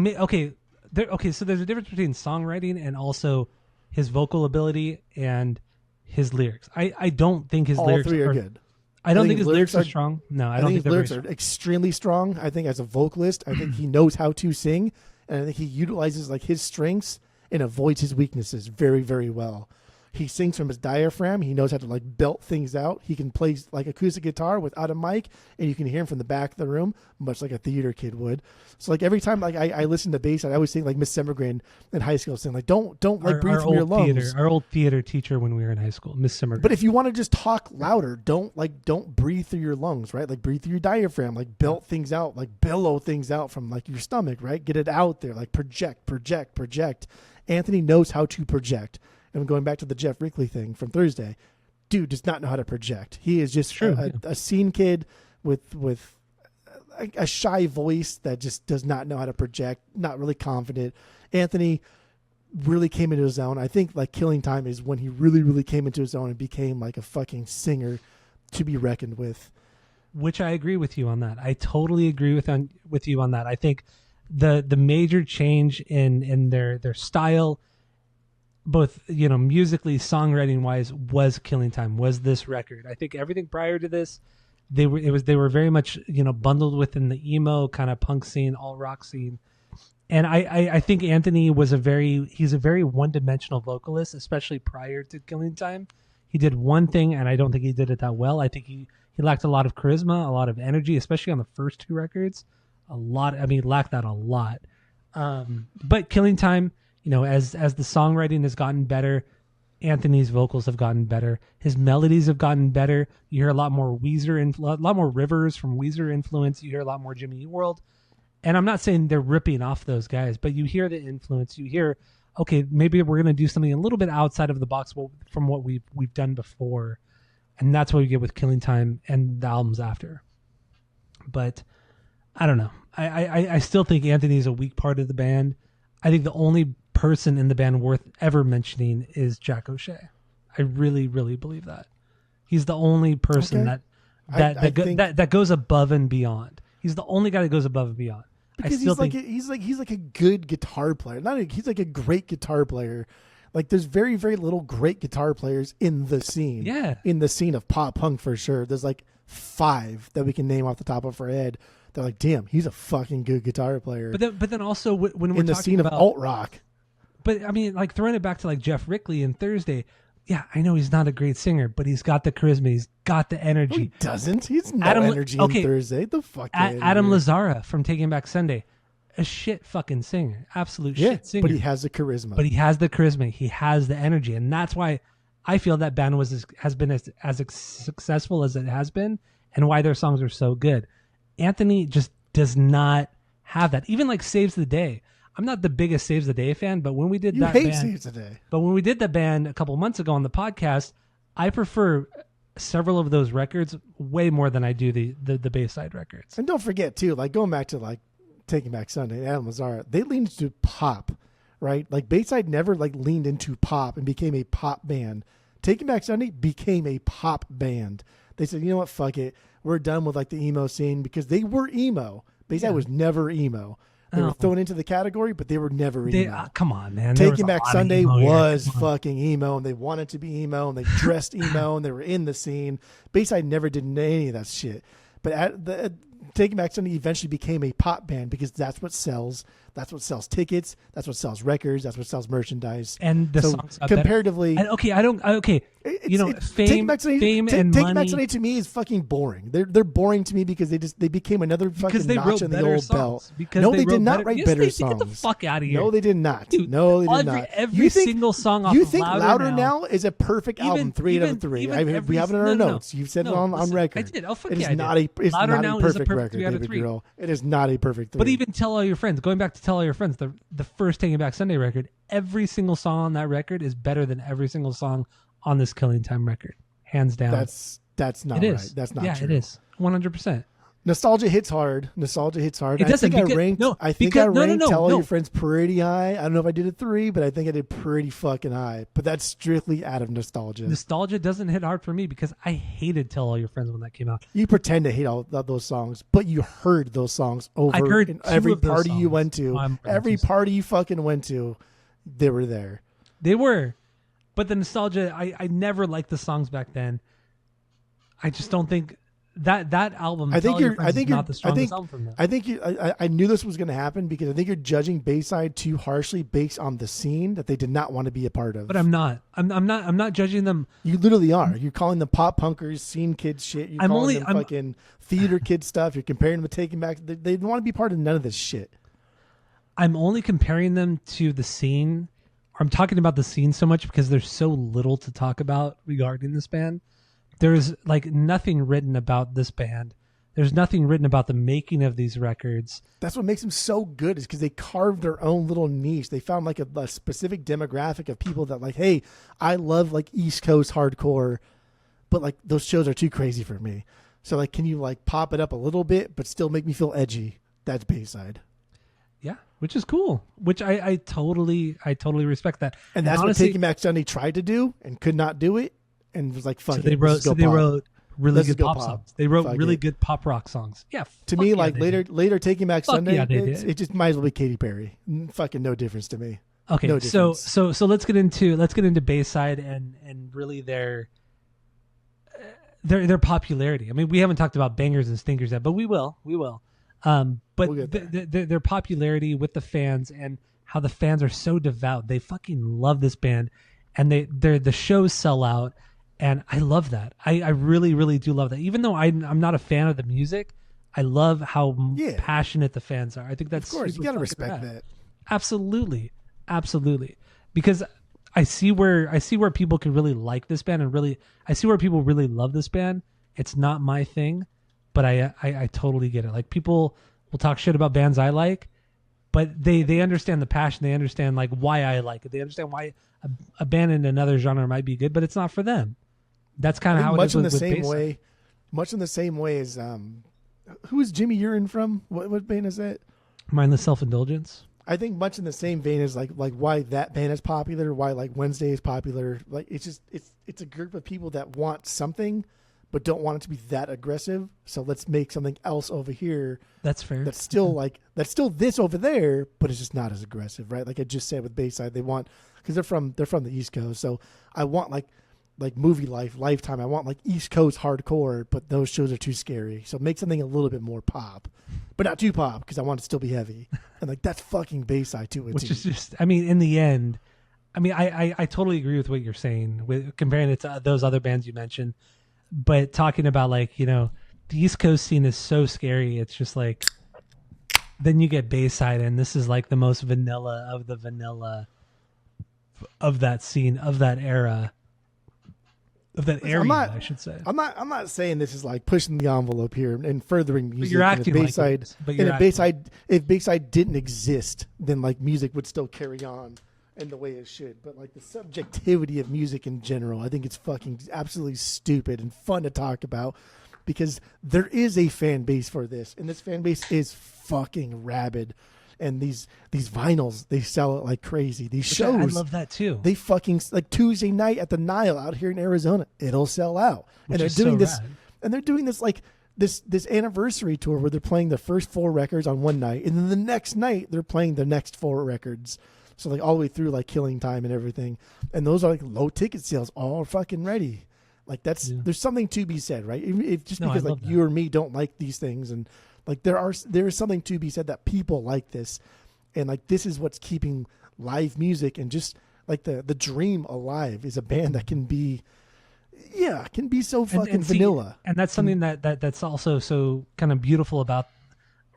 [SPEAKER 1] so there's a difference between songwriting and also his vocal ability and his lyrics. I don't think his
[SPEAKER 2] All
[SPEAKER 1] lyrics
[SPEAKER 2] three are good.
[SPEAKER 1] I don't think
[SPEAKER 2] his
[SPEAKER 1] his lyrics are
[SPEAKER 2] are-
[SPEAKER 1] strong. No, I
[SPEAKER 2] I
[SPEAKER 1] don't
[SPEAKER 2] think
[SPEAKER 1] think
[SPEAKER 2] his
[SPEAKER 1] they're
[SPEAKER 2] lyrics
[SPEAKER 1] very
[SPEAKER 2] are
[SPEAKER 1] strong.
[SPEAKER 2] extremely strong. I think as a vocalist, I think he knows how to sing, and I think he utilizes like his strengths and avoids his weaknesses very, very well. He sings from his diaphragm. He knows how to like belt things out. He can play like acoustic guitar without a mic, and you can hear him from the back of the room, much like a theater kid would. So like every time like I listen to bass, I always sing like Miss Semmergren in high school, saying like don't like breathe from your lungs.
[SPEAKER 1] Our old theater teacher when we were in high school, Miss Simmer.
[SPEAKER 2] But if you want to just talk louder, don't breathe through your lungs, right? Like breathe through your diaphragm, like belt things out, like bellow things out from like your stomach, right? Get it out there, like project. Anthony knows how to project. And going back to the Jeff Rickley thing from Thursday, dude does not know how to project. He is just a scene kid with a shy voice that just does not know how to project, not really confident. Anthony really came into his own. I think like Killing Time is when he really, really came into his own and became like a fucking singer to be reckoned with.
[SPEAKER 1] Which I agree with you on that. I totally agree with you on that. I think the major change in their style, both musically, songwriting wise, was Killing Time, was this record. I think everything prior to this, they were very much bundled within the emo kind of punk scene, alt rock scene. And I think Anthony he's a very one-dimensional vocalist, especially prior to Killing Time. He did one thing, and I don't think he did it that well. I think he lacked a lot of charisma, a lot of energy, especially on the first two records. He lacked that a lot. But Killing Time, as the songwriting has gotten better, Anthony's vocals have gotten better. His melodies have gotten better. You hear a lot more Weezer, a lot more Rivers from Weezer influence. You hear a lot more Jimmy Eat World. And I'm not saying they're ripping off those guys, but you hear the influence. You hear, okay, maybe we're going to do something a little bit outside of the box from what we've done before. And that's what we get with Killing Time and the albums after. But I don't know. I still think Anthony's a weak part of the band. I think the only person in the band worth ever mentioning is Jack O'Shea. I really, really believe that. He's the only person that goes above and beyond. He's the only guy that goes above and beyond.
[SPEAKER 2] Because he's like a good guitar player. He's like a great guitar player. Like there's very, very little great guitar players in the scene.
[SPEAKER 1] Yeah.
[SPEAKER 2] In the scene of pop punk for sure. There's like 5 that we can name off the top of our head. They're like, damn, he's a fucking good guitar player.
[SPEAKER 1] But then also when we're
[SPEAKER 2] in the
[SPEAKER 1] talking
[SPEAKER 2] scene
[SPEAKER 1] about
[SPEAKER 2] of alt rock.
[SPEAKER 1] But I mean, like throwing it back to like Jeff Rickley and Thursday. Yeah, I know he's not a great singer, but he's got the charisma. He's got the energy.
[SPEAKER 2] No, he doesn't. He's no energy in Thursday. The fuck.
[SPEAKER 1] Adam Lazzara from Taking Back Sunday, a shit fucking singer, absolute shit singer.
[SPEAKER 2] But he has the charisma.
[SPEAKER 1] He has the energy, and that's why I feel that band has been as successful as it has been, and why their songs are so good. Anthony just does not have that. Even like Saves the Day. I'm not the biggest Saves the Day fan, but when we did
[SPEAKER 2] Saves the Day.
[SPEAKER 1] But when we did the band a couple months ago on the podcast, I prefer several of those records way more than I do the Bayside records.
[SPEAKER 2] And don't forget too, like going back to like Taking Back Sunday, Adam Lazzara, they leaned into pop, right? Like Bayside never like leaned into pop and became a pop band. Taking Back Sunday became a pop band. They said, you know what, fuck it. We're done with like the emo scene because they were emo. Bayside was never emo. They were
[SPEAKER 1] Oh.
[SPEAKER 2] thrown into the category, but they were never emo.
[SPEAKER 1] Come on, man. There was
[SPEAKER 2] Taking
[SPEAKER 1] a
[SPEAKER 2] Back
[SPEAKER 1] lot of
[SPEAKER 2] Sunday
[SPEAKER 1] emo here.
[SPEAKER 2] was
[SPEAKER 1] Come on.
[SPEAKER 2] fucking emo, and they wanted to be emo, and they dressed emo, and they were in the scene. Bayside never did any of that shit. But Taking Back Sunday eventually became a pop band because that's what sells. That's what sells tickets. That's what sells records. That's what sells merchandise.
[SPEAKER 1] And the
[SPEAKER 2] So
[SPEAKER 1] songs got
[SPEAKER 2] comparatively,
[SPEAKER 1] better. Fame, fame, and
[SPEAKER 2] Taking Back
[SPEAKER 1] money.
[SPEAKER 2] Sunday to me is fucking boring. They're boring to me because they became another fucking
[SPEAKER 1] Because they
[SPEAKER 2] notch
[SPEAKER 1] wrote
[SPEAKER 2] in the
[SPEAKER 1] better
[SPEAKER 2] old
[SPEAKER 1] songs.
[SPEAKER 2] belt.
[SPEAKER 1] Because
[SPEAKER 2] No,
[SPEAKER 1] they
[SPEAKER 2] they
[SPEAKER 1] wrote
[SPEAKER 2] did not
[SPEAKER 1] better-
[SPEAKER 2] write
[SPEAKER 1] Yes,
[SPEAKER 2] better
[SPEAKER 1] they did.
[SPEAKER 2] songs.
[SPEAKER 1] Get the fuck out of here.
[SPEAKER 2] No, they did not.
[SPEAKER 1] Dude,
[SPEAKER 2] No, they did not.
[SPEAKER 1] every single song off
[SPEAKER 2] You
[SPEAKER 1] of
[SPEAKER 2] think
[SPEAKER 1] Louder
[SPEAKER 2] Now is a perfect album? 3 out of 3. We have it in our notes. You've said it on
[SPEAKER 1] listen,
[SPEAKER 2] record.
[SPEAKER 1] I did. Oh, fuck
[SPEAKER 2] It is
[SPEAKER 1] yeah, I
[SPEAKER 2] not
[SPEAKER 1] did.
[SPEAKER 2] it's
[SPEAKER 1] Louder
[SPEAKER 2] not
[SPEAKER 1] Now
[SPEAKER 2] a
[SPEAKER 1] is a
[SPEAKER 2] perfect
[SPEAKER 1] perfect
[SPEAKER 2] record,
[SPEAKER 1] 3 out of
[SPEAKER 2] David
[SPEAKER 1] 3.
[SPEAKER 2] Girl. It is not a perfect 3.
[SPEAKER 1] But even Tell All Your Friends, going back to Tell All Your Friends, the first Taking Back Sunday record, every single song on that record is better than every single song on this Killing Time record, hands down.
[SPEAKER 2] that's not
[SPEAKER 1] it
[SPEAKER 2] right.
[SPEAKER 1] is.
[SPEAKER 2] That's not
[SPEAKER 1] yeah,
[SPEAKER 2] true.
[SPEAKER 1] it is 100%.
[SPEAKER 2] Nostalgia hits hard.
[SPEAKER 1] It doesn't,
[SPEAKER 2] I think
[SPEAKER 1] because-
[SPEAKER 2] I ranked.
[SPEAKER 1] no,
[SPEAKER 2] I think
[SPEAKER 1] because-
[SPEAKER 2] I ranked
[SPEAKER 1] no,
[SPEAKER 2] Tell All
[SPEAKER 1] no.
[SPEAKER 2] Your Friends pretty high. I don't know if I did a 3, but I think I did pretty fucking high. But that's strictly out of nostalgia.
[SPEAKER 1] Nostalgia doesn't hit hard for me because I hated Tell All Your Friends when that came out.
[SPEAKER 2] You pretend to hate all those songs, but you heard those songs over
[SPEAKER 1] I heard
[SPEAKER 2] in
[SPEAKER 1] 2
[SPEAKER 2] every
[SPEAKER 1] of those
[SPEAKER 2] party you
[SPEAKER 1] songs.
[SPEAKER 2] went to.
[SPEAKER 1] I'm more than
[SPEAKER 2] Every
[SPEAKER 1] 2
[SPEAKER 2] party you fucking went to, they were there.
[SPEAKER 1] They were, but the nostalgia, I never liked the songs back then. I just don't think that album.
[SPEAKER 2] I think
[SPEAKER 1] Tell All Your
[SPEAKER 2] you're.
[SPEAKER 1] Friends
[SPEAKER 2] I think
[SPEAKER 1] is
[SPEAKER 2] you're.
[SPEAKER 1] not the
[SPEAKER 2] I
[SPEAKER 1] strongest
[SPEAKER 2] think.
[SPEAKER 1] album from them.
[SPEAKER 2] I think you. I knew this was going to happen because I think you're judging Bayside too harshly based on the scene that they did not want to be a part of.
[SPEAKER 1] But I'm not. I'm not. I'm not judging them.
[SPEAKER 2] You literally are. You're calling them pop punkers, scene kids shit. You're calling them fucking theater kid stuff. You're comparing them to Taking Back. They didn't want to be part of none of this shit.
[SPEAKER 1] I'm only comparing them to the scene. I'm talking about the scene so much because there's so little to talk about regarding this band. There's like nothing written about this band. There's nothing written about the making of these records.
[SPEAKER 2] That's what makes them so good is because they carved their own little niche. They found like a specific demographic of people that like, hey, I love like East Coast hardcore, but like those shows are too crazy for me. So like, can you like pop it up a little bit, but still make me feel edgy? That's Bayside.
[SPEAKER 1] Yeah, which is cool. Which I totally respect that.
[SPEAKER 2] And that's
[SPEAKER 1] honestly,
[SPEAKER 2] what Taking Back Sunday tried to do and could not do it. And was like, fuck
[SPEAKER 1] so
[SPEAKER 2] it.
[SPEAKER 1] they wrote.
[SPEAKER 2] let's go
[SPEAKER 1] So they
[SPEAKER 2] pop.
[SPEAKER 1] wrote really
[SPEAKER 2] Let's
[SPEAKER 1] good
[SPEAKER 2] go
[SPEAKER 1] pop
[SPEAKER 2] pop.
[SPEAKER 1] songs. They wrote
[SPEAKER 2] Fuck
[SPEAKER 1] really
[SPEAKER 2] it.
[SPEAKER 1] good pop rock songs. Yeah.
[SPEAKER 2] To
[SPEAKER 1] fuck
[SPEAKER 2] me,
[SPEAKER 1] yeah,
[SPEAKER 2] like
[SPEAKER 1] they did.
[SPEAKER 2] later Taking Back
[SPEAKER 1] Fuck
[SPEAKER 2] Sunday,
[SPEAKER 1] yeah, they did.
[SPEAKER 2] it just might as well be Katy Perry. Fucking no difference to me.
[SPEAKER 1] Okay,
[SPEAKER 2] No
[SPEAKER 1] so
[SPEAKER 2] difference.
[SPEAKER 1] let's get into Bayside and really their popularity. I mean, we haven't talked about bangers and stinkers yet, but we will. But
[SPEAKER 2] We'll get
[SPEAKER 1] their popularity with the fans and how the fans are so devout. They fucking love this band, and the shows sell out, and I love that. I really, really do love that. Even though I'm not a fan of the music, I love how
[SPEAKER 2] Yeah.
[SPEAKER 1] passionate the fans are. I think that's
[SPEAKER 2] Of course, you
[SPEAKER 1] super
[SPEAKER 2] got to
[SPEAKER 1] fucking
[SPEAKER 2] respect
[SPEAKER 1] rad.
[SPEAKER 2] that.
[SPEAKER 1] Absolutely, because I see where people can really like this band, and I see where people really love this band. It's not my thing, but I totally get it. Like, people will talk shit about bands I like, but they understand the passion. They understand like why I like it. They understand why a band in another genre might be good, but it's not for them. That's kind of how it
[SPEAKER 2] much
[SPEAKER 1] is
[SPEAKER 2] in
[SPEAKER 1] with
[SPEAKER 2] the same
[SPEAKER 1] Bayside.
[SPEAKER 2] way. Much in the same way as who is Jimmy Urine from? What band is that?
[SPEAKER 1] Mindless Self-Indulgence.
[SPEAKER 2] I think much in the same vein as like why that band is popular, why like Wednesday is popular. Like it's a group of people that want something, but don't want it to be that aggressive. So let's make something else over here
[SPEAKER 1] That's fair.
[SPEAKER 2] that's still that's still this over there, but it's just not as aggressive, right? Like I just said with Bayside, they want because they're from the East Coast. So I want like Movie Life, Lifetime. I want like East Coast hardcore, but those shows are too scary. So make something a little bit more pop, but not too pop because I want it to still be heavy. And like that's fucking Bayside too.
[SPEAKER 1] Which is just, I mean, in the end, I mean, I totally agree with what you're saying with comparing it to those other bands you mentioned, but talking about like, you know, the East Coast scene is so scary. It's just like, then you get Bayside, and this is like the most vanilla of the vanilla of that scene, of that era. Of that area, I should say.
[SPEAKER 2] I'm not saying this is like pushing the envelope here and furthering music.
[SPEAKER 1] But you're acting like it is. But you're acting
[SPEAKER 2] if Bayside didn't exist, then like music would still carry on in the way it should. But like the subjectivity of music in general, I think it's fucking absolutely stupid and fun to talk about because there is a fan base for this, and this fan base is fucking rabid. And these vinyls, they sell it like crazy. These shows,
[SPEAKER 1] I love that too.
[SPEAKER 2] They fucking like Tuesday night at the Nile out here in Arizona, it'll sell out.
[SPEAKER 1] Which
[SPEAKER 2] and they're
[SPEAKER 1] is
[SPEAKER 2] doing
[SPEAKER 1] so
[SPEAKER 2] this,
[SPEAKER 1] rad.
[SPEAKER 2] and they're doing this like this anniversary tour where they're playing the first 4 records on one night, and then the next night they're playing the next 4 records. So like all the way through like Killing Time and everything, and those are like low ticket sales, all fucking ready. Like there's something to be said, right? If just because like you or me don't like these things, and like there is something to be said that people like this, and like this is what's keeping live music and just like the dream alive is a band that can be so fucking vanilla.
[SPEAKER 1] And that's something that's also so kind of beautiful about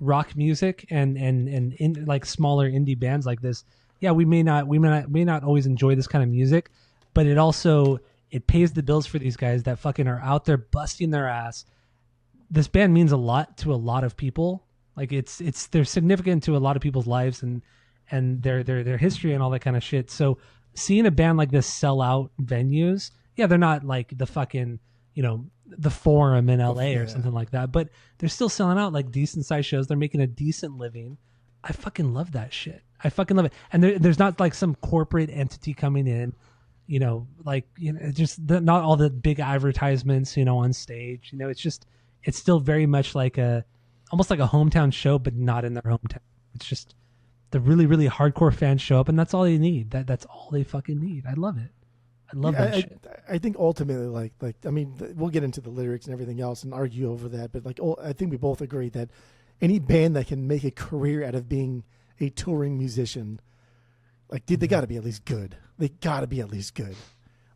[SPEAKER 1] rock music and in like smaller indie bands like this. Yeah, we may not always enjoy this kind of music, but it pays the bills for these guys that fucking are out there busting their ass. This band means a lot to a lot of people. Like they're significant to a lot of people's lives and their history and all that kind of shit. So seeing a band like this sell out venues, yeah, they're not like the fucking, the Forum in LA or something like that, but they're still selling out like decent sized shows. They're making a decent living. I fucking love that shit. I fucking love it. And there's not like some corporate entity coming in, just not all the big advertisements, on stage. It's still very much like almost like a hometown show, but not in their hometown. It's just the really, really hardcore fans show up, and that's all they need. That's all they fucking need. I love it. I love that shit.
[SPEAKER 2] I think ultimately, I mean, we'll get into the lyrics and everything else and argue over that, but I think we both agree that any band that can make a career out of being a touring musician, dude, they got to be at least good. They got to be at least good.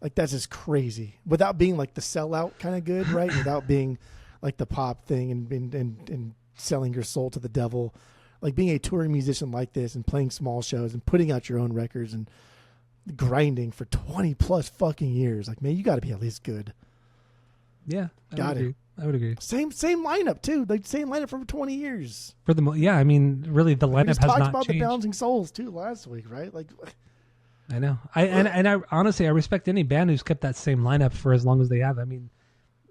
[SPEAKER 2] Like, that's just crazy. Without being like the sellout kind of good, right? Without being like the pop thing and selling your soul to the devil. Like, being a touring musician like this and playing small shows and putting out your own records and grinding for 20 plus fucking years. Like, man, you got to be at least good.
[SPEAKER 1] Yeah, I would agree.
[SPEAKER 2] Same lineup too. Like, same lineup for 20 years.
[SPEAKER 1] I mean, really, the lineup has not changed. We talked about
[SPEAKER 2] the Bouncing Souls too last week, right? Like,
[SPEAKER 1] I know. I honestly, I respect any band who's kept that same lineup for as long as they have. I mean,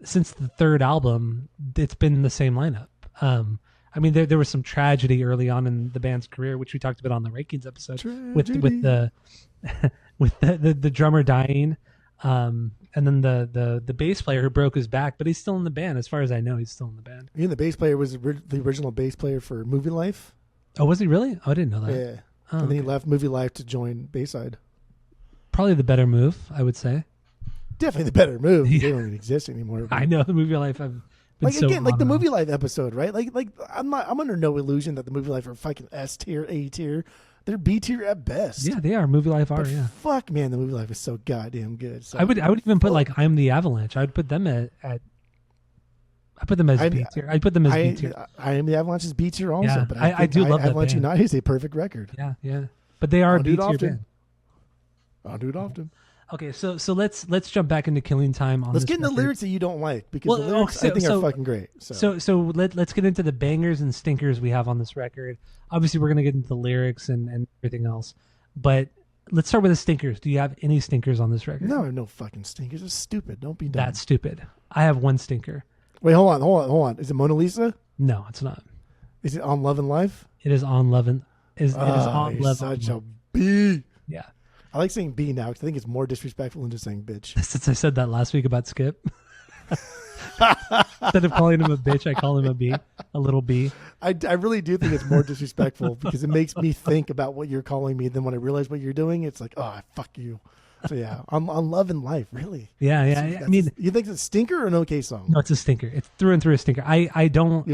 [SPEAKER 1] since the third album, it's been the same lineup. I mean, there was some tragedy early on in the band's career, which we talked about on the Rankings episode, with the with the drummer dying, and then the bass player who broke his back, but he's still in the band. As far as I know, he's still in the band.
[SPEAKER 2] The bass player was the original bass player for Movie Life.
[SPEAKER 1] Oh, was he really? Oh, I didn't know that.
[SPEAKER 2] Yeah, and then he left Movie Life to join Bayside.
[SPEAKER 1] Probably the better move, I would say.
[SPEAKER 2] Definitely the better move. Yeah. They don't even exist anymore.
[SPEAKER 1] I know the Movie Life. I've been
[SPEAKER 2] the Movie Life episode, right? Like I'm under no illusion that the Movie Life are fucking S tier, A tier. They're B tier at best.
[SPEAKER 1] Yeah, they are. Movie Life are. Yeah.
[SPEAKER 2] Fuck, man, the Movie Life is so goddamn good. So,
[SPEAKER 1] I would even put like I'm the Avalanche. I would put them at. I put them as B tier. I put them as B tier.
[SPEAKER 2] I am the Avalanche's B tier also.
[SPEAKER 1] Yeah,
[SPEAKER 2] but
[SPEAKER 1] I do love that
[SPEAKER 2] Avalanche
[SPEAKER 1] band.
[SPEAKER 2] United is a perfect record.
[SPEAKER 1] Yeah. But they are a B tier band.
[SPEAKER 2] I'll do it often.
[SPEAKER 1] Okay, so let's jump back into Killing Time on.
[SPEAKER 2] Let's get into the lyrics that you don't like, because the lyrics I think are fucking great.
[SPEAKER 1] So let's get into the bangers and stinkers we have on this record. Obviously, we're gonna get into the lyrics and everything else, but let's start with the stinkers. Do you have any stinkers on this record?
[SPEAKER 2] No, I have no fucking stinkers. It's stupid. Don't be dumb.
[SPEAKER 1] That's stupid. I have one stinker.
[SPEAKER 2] Wait, hold on. Is it Mona Lisa?
[SPEAKER 1] No, it's not.
[SPEAKER 2] Is it On Love and Life?
[SPEAKER 1] It is On Love and it is On Love.
[SPEAKER 2] Such a B.
[SPEAKER 1] Yeah.
[SPEAKER 2] I like saying B now because I think it's more disrespectful than just saying bitch.
[SPEAKER 1] Since I said that last week about Skip. Instead of calling him a bitch, I call him a B, a little B.
[SPEAKER 2] I really do think it's more disrespectful because it makes me think about what you're calling me. Then when I realize what you're doing, it's like, oh, fuck you. So yeah, on Love and Life, really.
[SPEAKER 1] Yeah. I mean,
[SPEAKER 2] you think it's a stinker or an okay song?
[SPEAKER 1] No, it's a stinker. It's through and through a stinker. I don't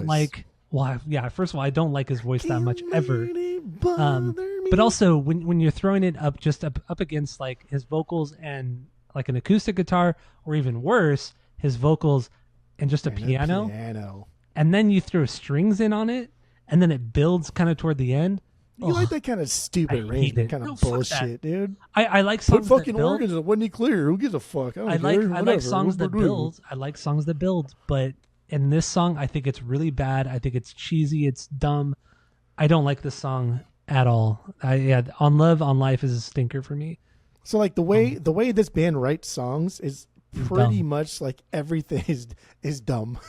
[SPEAKER 1] like. Well, yeah. First of all, I don't like his voice that much ever. But also when you're throwing it up up against like his vocals and like an acoustic guitar, or even worse, his vocals and just a piano, and then you throw strings in on it, and then it builds kind of toward the end.
[SPEAKER 2] You like that kind of stupid arrangement kind of bullshit, dude.
[SPEAKER 1] I like songs
[SPEAKER 2] put fucking
[SPEAKER 1] that build.
[SPEAKER 2] organs in it. Wasn't he clear? Who gives a fuck? I
[SPEAKER 1] like songs that build. I like songs that build, but in this song, I think it's really bad. I think it's cheesy. It's dumb. I don't like this song at all. On Love, On Life is a stinker for me.
[SPEAKER 2] So like the way this band writes songs is pretty much like everything is dumb.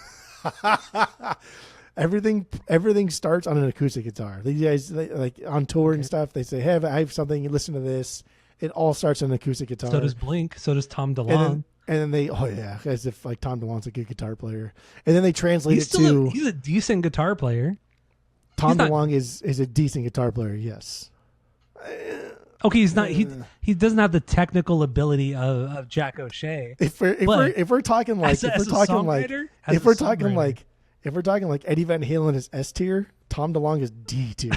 [SPEAKER 2] Everything starts on an acoustic guitar. These guys like on tour and stuff. They say, "Hey, I have something. You listen to this." It all starts on an acoustic guitar.
[SPEAKER 1] So does Blink. So does Tom DeLonge.
[SPEAKER 2] And then they, as if like Tom DeLonge's a good guitar player. And then they translate
[SPEAKER 1] he's a decent guitar player.
[SPEAKER 2] Tom DeLonge is a decent guitar player, yes.
[SPEAKER 1] Okay, he's not. He doesn't have the technical ability of Jack O'Shea.
[SPEAKER 2] If we're talking like Eddie Van Halen is S tier, Tom DeLonge is D tier.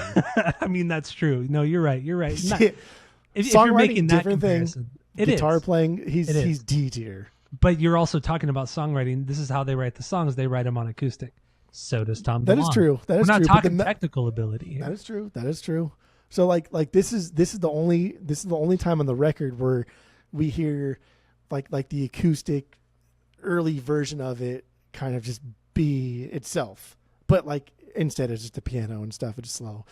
[SPEAKER 1] I mean, that's true. No, you're right. You're right. If
[SPEAKER 2] you're
[SPEAKER 1] making that
[SPEAKER 2] different
[SPEAKER 1] comparison,
[SPEAKER 2] thing. Guitar playing, he's D tier.
[SPEAKER 1] But you're also talking about songwriting. This is how they write the songs. They write them on acoustic. So does Tom DeLonge.
[SPEAKER 2] That is true. We're
[SPEAKER 1] not talking technical ability here.
[SPEAKER 2] That is true. So like this is the only time on the record where we hear like the acoustic early version of it kind of just be itself, but like instead it's just the piano and stuff. It's slow,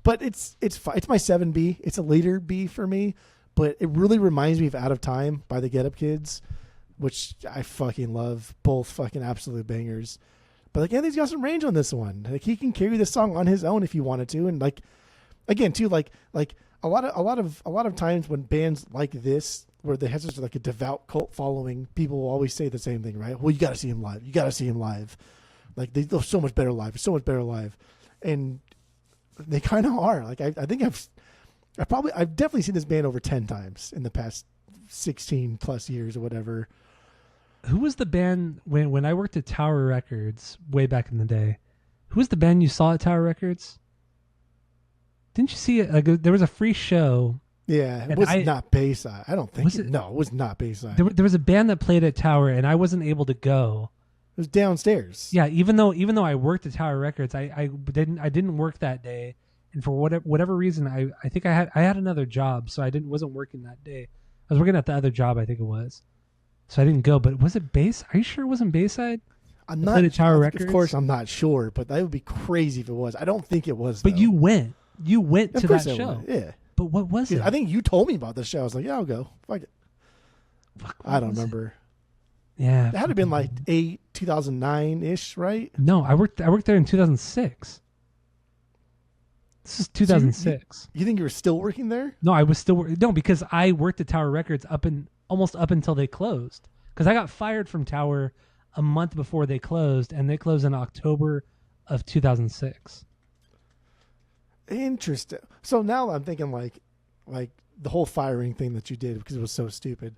[SPEAKER 2] but it's my 7B. It's a later B for me, but it really reminds me of Out of Time by the Get Up Kids, which I fucking love. Both fucking absolute bangers. But like Anthony's got some range on this one. Like he can carry this song on his own if he wanted to, and like again too, like a lot of times when bands like this, where they have such like a devout cult following, people will always say the same thing, right? Well, you got to see him live. You got to see him live. Like they're so much better live. So much better live, and they kind of are. Like I think I've definitely seen this band over 10 times in the past 16 plus years or whatever.
[SPEAKER 1] Who was the band when I worked at Tower Records way back in the day? Who was the band you saw at Tower Records? Didn't you see it? Like, there was a free show.
[SPEAKER 2] Yeah, it was not Bayside. I don't think No, it was not Bayside.
[SPEAKER 1] There was a band that played at Tower, and I wasn't able to go.
[SPEAKER 2] It was downstairs.
[SPEAKER 1] Yeah, even though I worked at Tower Records, I didn't work that day, and for whatever reason, I think I had another job, so I wasn't working that day. I was working at the other job, I think it was. So I didn't go, but was it Bayside? Are you sure it wasn't Bayside?
[SPEAKER 2] I'm not. At Tower Records? Of course, I'm not sure, but that would be crazy if it was. I don't think it was.
[SPEAKER 1] But
[SPEAKER 2] though.
[SPEAKER 1] You went to that show.
[SPEAKER 2] Went. Yeah.
[SPEAKER 1] But what was it?
[SPEAKER 2] I think you told me about this show. I was like, yeah, I'll go. Fuck it. I don't remember.
[SPEAKER 1] Yeah.
[SPEAKER 2] It had to have been like 2009-ish, right?
[SPEAKER 1] No, I worked there in 2006. This is 2006.
[SPEAKER 2] So you think you were still working there?
[SPEAKER 1] No, I was still no, because I worked at Tower Records almost up until they closed. Because I got fired from Tower a month before they closed, and they closed in October of 2006.
[SPEAKER 2] Interesting. So now I'm thinking like the whole firing thing that you did because it was so stupid.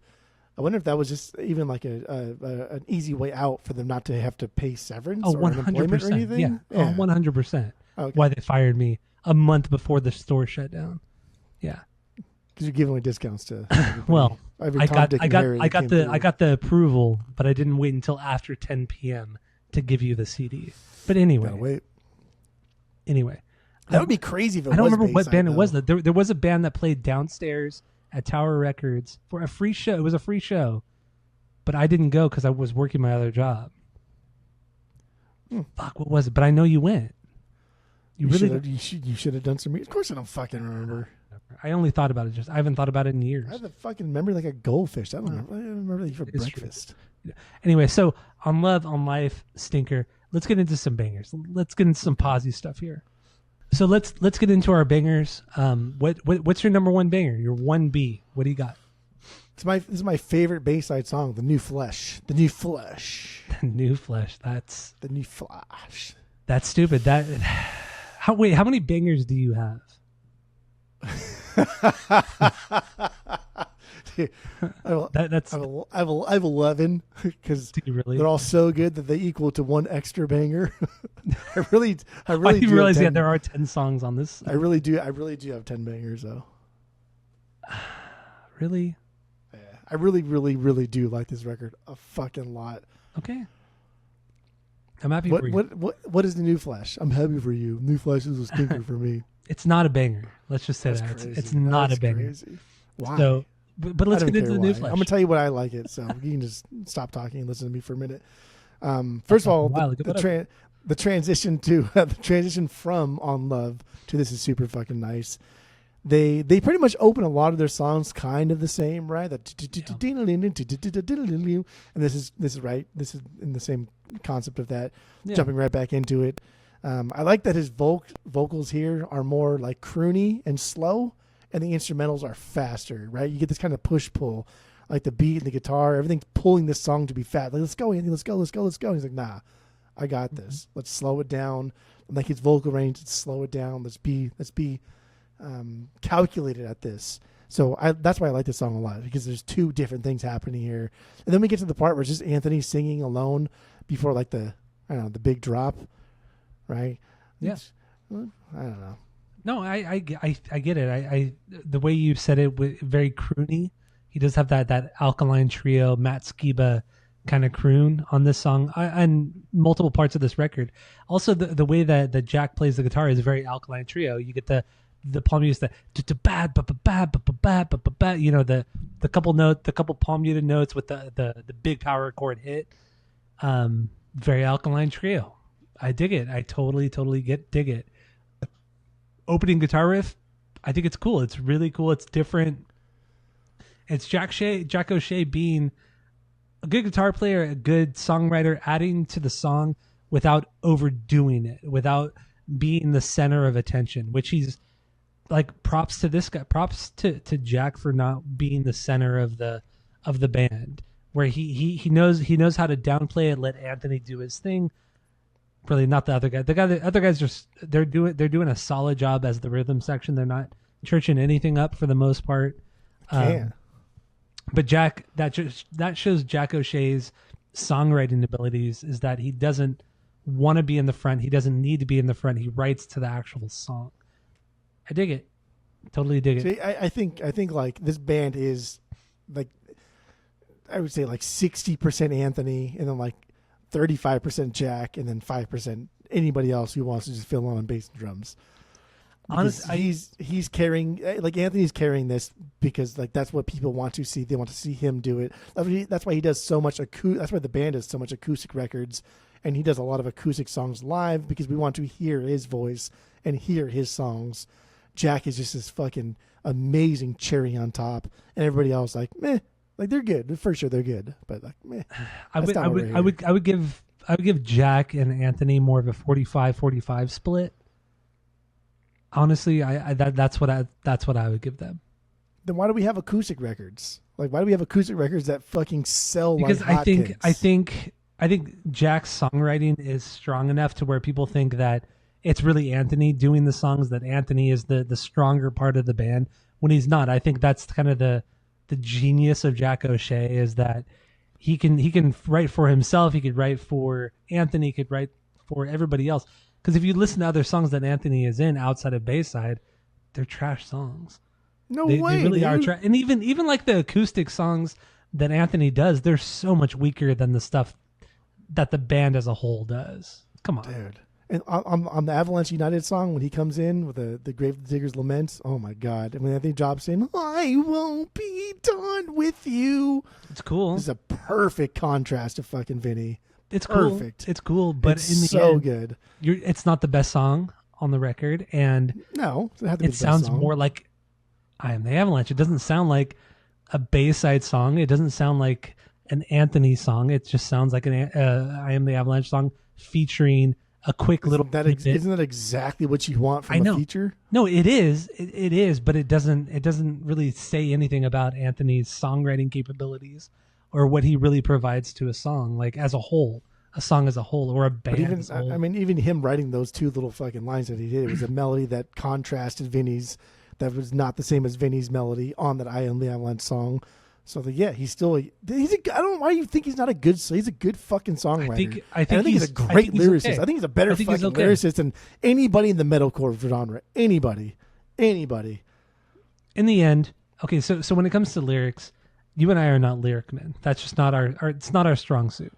[SPEAKER 2] I wonder if that was just even like an easy way out for them not to have to pay severance or unemployment or anything.
[SPEAKER 1] Yeah. 100%. Okay. Why they fired me a month before the store shut down. Yeah.
[SPEAKER 2] Because you're giving away discounts to
[SPEAKER 1] well, I got the approval, but I didn't wait until after 10 p.m. to give you the CD. But anyway.
[SPEAKER 2] Gotta wait.
[SPEAKER 1] Anyway.
[SPEAKER 2] That would be crazy if it was.
[SPEAKER 1] I don't remember what band
[SPEAKER 2] though.
[SPEAKER 1] it was. There was a band that played downstairs at Tower Records for a free show. It was a free show, but I didn't go because I was working my other job. Fuck, what was it? But I know you went. You
[SPEAKER 2] should have done some. Of course, I don't fucking remember.
[SPEAKER 1] I only thought about it. I haven't thought about it in years.
[SPEAKER 2] I have a fucking memory like a goldfish. I don't remember that for breakfast.
[SPEAKER 1] Anyway, so on Love, on Life, Stinker. Let's get into some bangers. Let's get into some posy stuff here. So let's get into our bangers. What's your number one banger? Your 1B. What do you got?
[SPEAKER 2] This is my favorite Bayside song, "The New Flesh." The New Flesh.
[SPEAKER 1] The New Flesh. That's
[SPEAKER 2] the New Flesh. That's
[SPEAKER 1] stupid. How many bangers do you have?
[SPEAKER 2] Dude, I have 11 because they're all so good that they equal to one extra banger. I really
[SPEAKER 1] I didn't realize there are 10 songs on this.
[SPEAKER 2] I really do have 10 bangers though.
[SPEAKER 1] Really?
[SPEAKER 2] Yeah, I really do like this record a fucking lot.
[SPEAKER 1] Okay. I'm happy for you.
[SPEAKER 2] What is the New Flesh? I'm happy for you. New Flesh is a stinker for me.
[SPEAKER 1] It's not a banger. Let's just say that. It's not a banger.
[SPEAKER 2] Crazy. Why?
[SPEAKER 1] So, but let's get into the New Flesh.
[SPEAKER 2] I'm going to tell you what I like it, so you can just stop talking and listen to me for a minute. First of all, the transition from On Love to This Is Super Fucking Nice. They pretty much open a lot of their songs kind of the same, right? And this is right. This is in the same concept of that, jumping right back into it. I like that his vocals here are more like croony and slow, and the instrumentals are faster, right? You get this kind of push pull like the beat and the guitar, everything's pulling this song to be fat. Like, let's go, Anthony, let's go, let's go, let's go. And he's like, nah, I got this. Let's slow it down. And like his vocal range, let's slow it down. Let's be calculated at this. So that's why I like this song a lot, because there's two different things happening here. And then we get to the part where it's just Anthony singing alone before like the big drop, right?
[SPEAKER 1] Yes.
[SPEAKER 2] I don't know.
[SPEAKER 1] No, I get it. I the way you said it, very croony. He does have that Alkaline Trio, Matt Skiba kind of croon on this song and multiple parts of this record. Also, the way that Jack plays the guitar is very Alkaline Trio. You get the palm muted, the couple palm muted notes with the big power chord hit. Very Alkaline Trio. I dig it. I totally dig it. Opening guitar riff, I think it's cool. It's really cool. It's different. It's Jack O'Shea being a good guitar player, a good songwriter, adding to the song without overdoing it, without being the center of attention, which he's like, props to this guy, props to Jack for not being the center of the band, where he knows how to downplay it, let Anthony do his thing. Really not the other guy. The other guys just they're doing a solid job as the rhythm section. They're not churching anything up for the most part. But Jack, that shows Jack O'Shea's songwriting abilities, is that he doesn't want to be in the front. He doesn't need to be in the front. He writes to the actual song. I dig it. Totally dig it.
[SPEAKER 2] See, I think like this band is like, I would say like 60% Anthony, and then like 35% Jack, and then 5% anybody else who wants to just fill on bass and drums. Honestly, he's carrying, like, Anthony's carrying this because like that's what people want to see. They want to see him do it. That's why he does so much that's why the band does so much acoustic records, and he does a lot of acoustic songs live, because we want to hear his voice and hear his songs. Jack is just this fucking amazing cherry on top, and everybody else like meh. Like, they're good for sure, they're good, but like meh.
[SPEAKER 1] I would give Jack and Anthony more of a 45-45 split. Honestly, that's what I would give them.
[SPEAKER 2] Then why do we have acoustic records? Like, why do we have acoustic records that fucking sell
[SPEAKER 1] because
[SPEAKER 2] like hotcakes?
[SPEAKER 1] I think Jack's songwriting is strong enough to where people think that it's really Anthony doing the songs, that Anthony is the stronger part of the band, when he's not. I think that's kind of the genius of Jack O'Shea, is that he can write for himself, he could write for Anthony, he could write for everybody else. Because if you listen to other songs that Anthony is in outside of Bayside, they're trash songs.
[SPEAKER 2] No way,
[SPEAKER 1] they really
[SPEAKER 2] dude.
[SPEAKER 1] are trash. And even like the acoustic songs that Anthony does, they're so much weaker than the stuff that the band as a whole does. Come on,
[SPEAKER 2] dude. And on the Avalanche United song, when he comes in with the Gravedigger's Lament, oh my God. And when Anthony drops in, I won't be done with you.
[SPEAKER 1] It's cool.
[SPEAKER 2] It's a perfect contrast to fucking Vinny.
[SPEAKER 1] It's
[SPEAKER 2] perfect.
[SPEAKER 1] Cool. It's cool, but
[SPEAKER 2] it's
[SPEAKER 1] in the
[SPEAKER 2] so
[SPEAKER 1] end,
[SPEAKER 2] good.
[SPEAKER 1] It's not the best song on the record, and
[SPEAKER 2] no, it
[SPEAKER 1] sounds more like I Am the Avalanche. It doesn't sound like a Bayside song. It doesn't sound like an Anthony song. It just sounds like an I Am the Avalanche song featuring a quick little.
[SPEAKER 2] Isn't that exactly what you want from a feature?
[SPEAKER 1] No, it is. It is, but it doesn't really say anything about Anthony's songwriting capabilities or what he really provides to a song, like as a whole, a song as a whole, or a band as a whole.
[SPEAKER 2] I mean, even him writing those two little fucking lines that he did, it was a melody that contrasted Vinny's, that was not the same as Vinny's melody on that I Am the Avalanche song. So he's still I don't know why you think he's not a good. He's a good fucking songwriter. I think he's a great lyricist. Okay. I think he's a better fucking lyricist than anybody in the metalcore genre. Anybody.
[SPEAKER 1] In the end, okay. So when it comes to lyrics, you and I are not lyric men. That's just not our it's not our strong suit.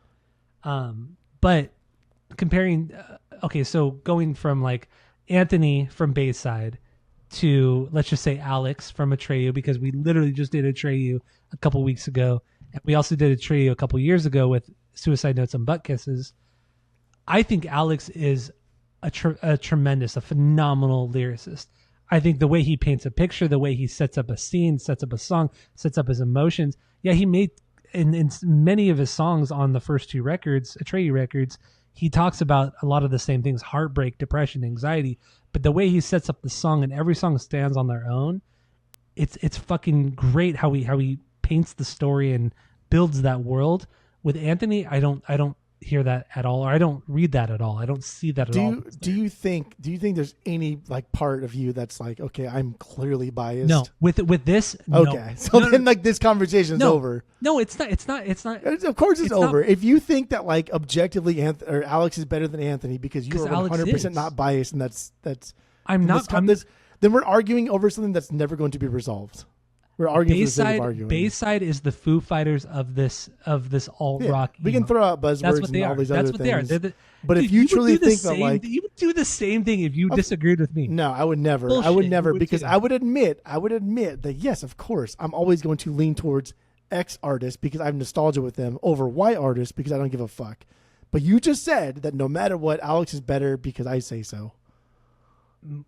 [SPEAKER 1] But comparing, so going from like Anthony from Bayside to, let's just say, Alex from Atreyu, because we literally just did Atreyu a couple weeks ago, and we also did Atreyu a couple years ago with Suicide Notes and Butt Kisses. I think Alex is a phenomenal lyricist. I think the way he paints a picture, the way he sets up a scene, sets up a song, sets up his emotions. Yeah, he made in many of his songs on the first two records, Atreyu records, he talks about a lot of the same things: heartbreak, depression, anxiety. But the way he sets up the song, and every song stands on their own, it's fucking great how he paints the story and builds that world. With Anthony, I don't hear that at all, or I don't read that at all. I don't see that at all.
[SPEAKER 2] Do you think there's any like part of you that's like, okay, I'm clearly biased?
[SPEAKER 1] No, with this,
[SPEAKER 2] okay.
[SPEAKER 1] No.
[SPEAKER 2] So then like this conversation's over.
[SPEAKER 1] No, it's not.
[SPEAKER 2] Of course it's over. If you think that like objectively or Alex is better than Anthony because you are 100% not biased, and that's
[SPEAKER 1] I'm not.
[SPEAKER 2] Then we're arguing over something that's never going to be resolved. We're arguing for the sake of arguing.
[SPEAKER 1] Bayside is the Foo Fighters of this alt rock.
[SPEAKER 2] We can throw out buzzwords and all these other things.
[SPEAKER 1] That's what they are.
[SPEAKER 2] But if you truly think that, like,
[SPEAKER 1] you would do the same thing if you disagreed with me.
[SPEAKER 2] No, I would never.
[SPEAKER 1] Bullshit.
[SPEAKER 2] I would never because I would admit that yes, of course, I'm always going to lean towards X artist because I have nostalgia with them over Y artist because I don't give a fuck. But you just said that no matter what, Alex is better because I say so.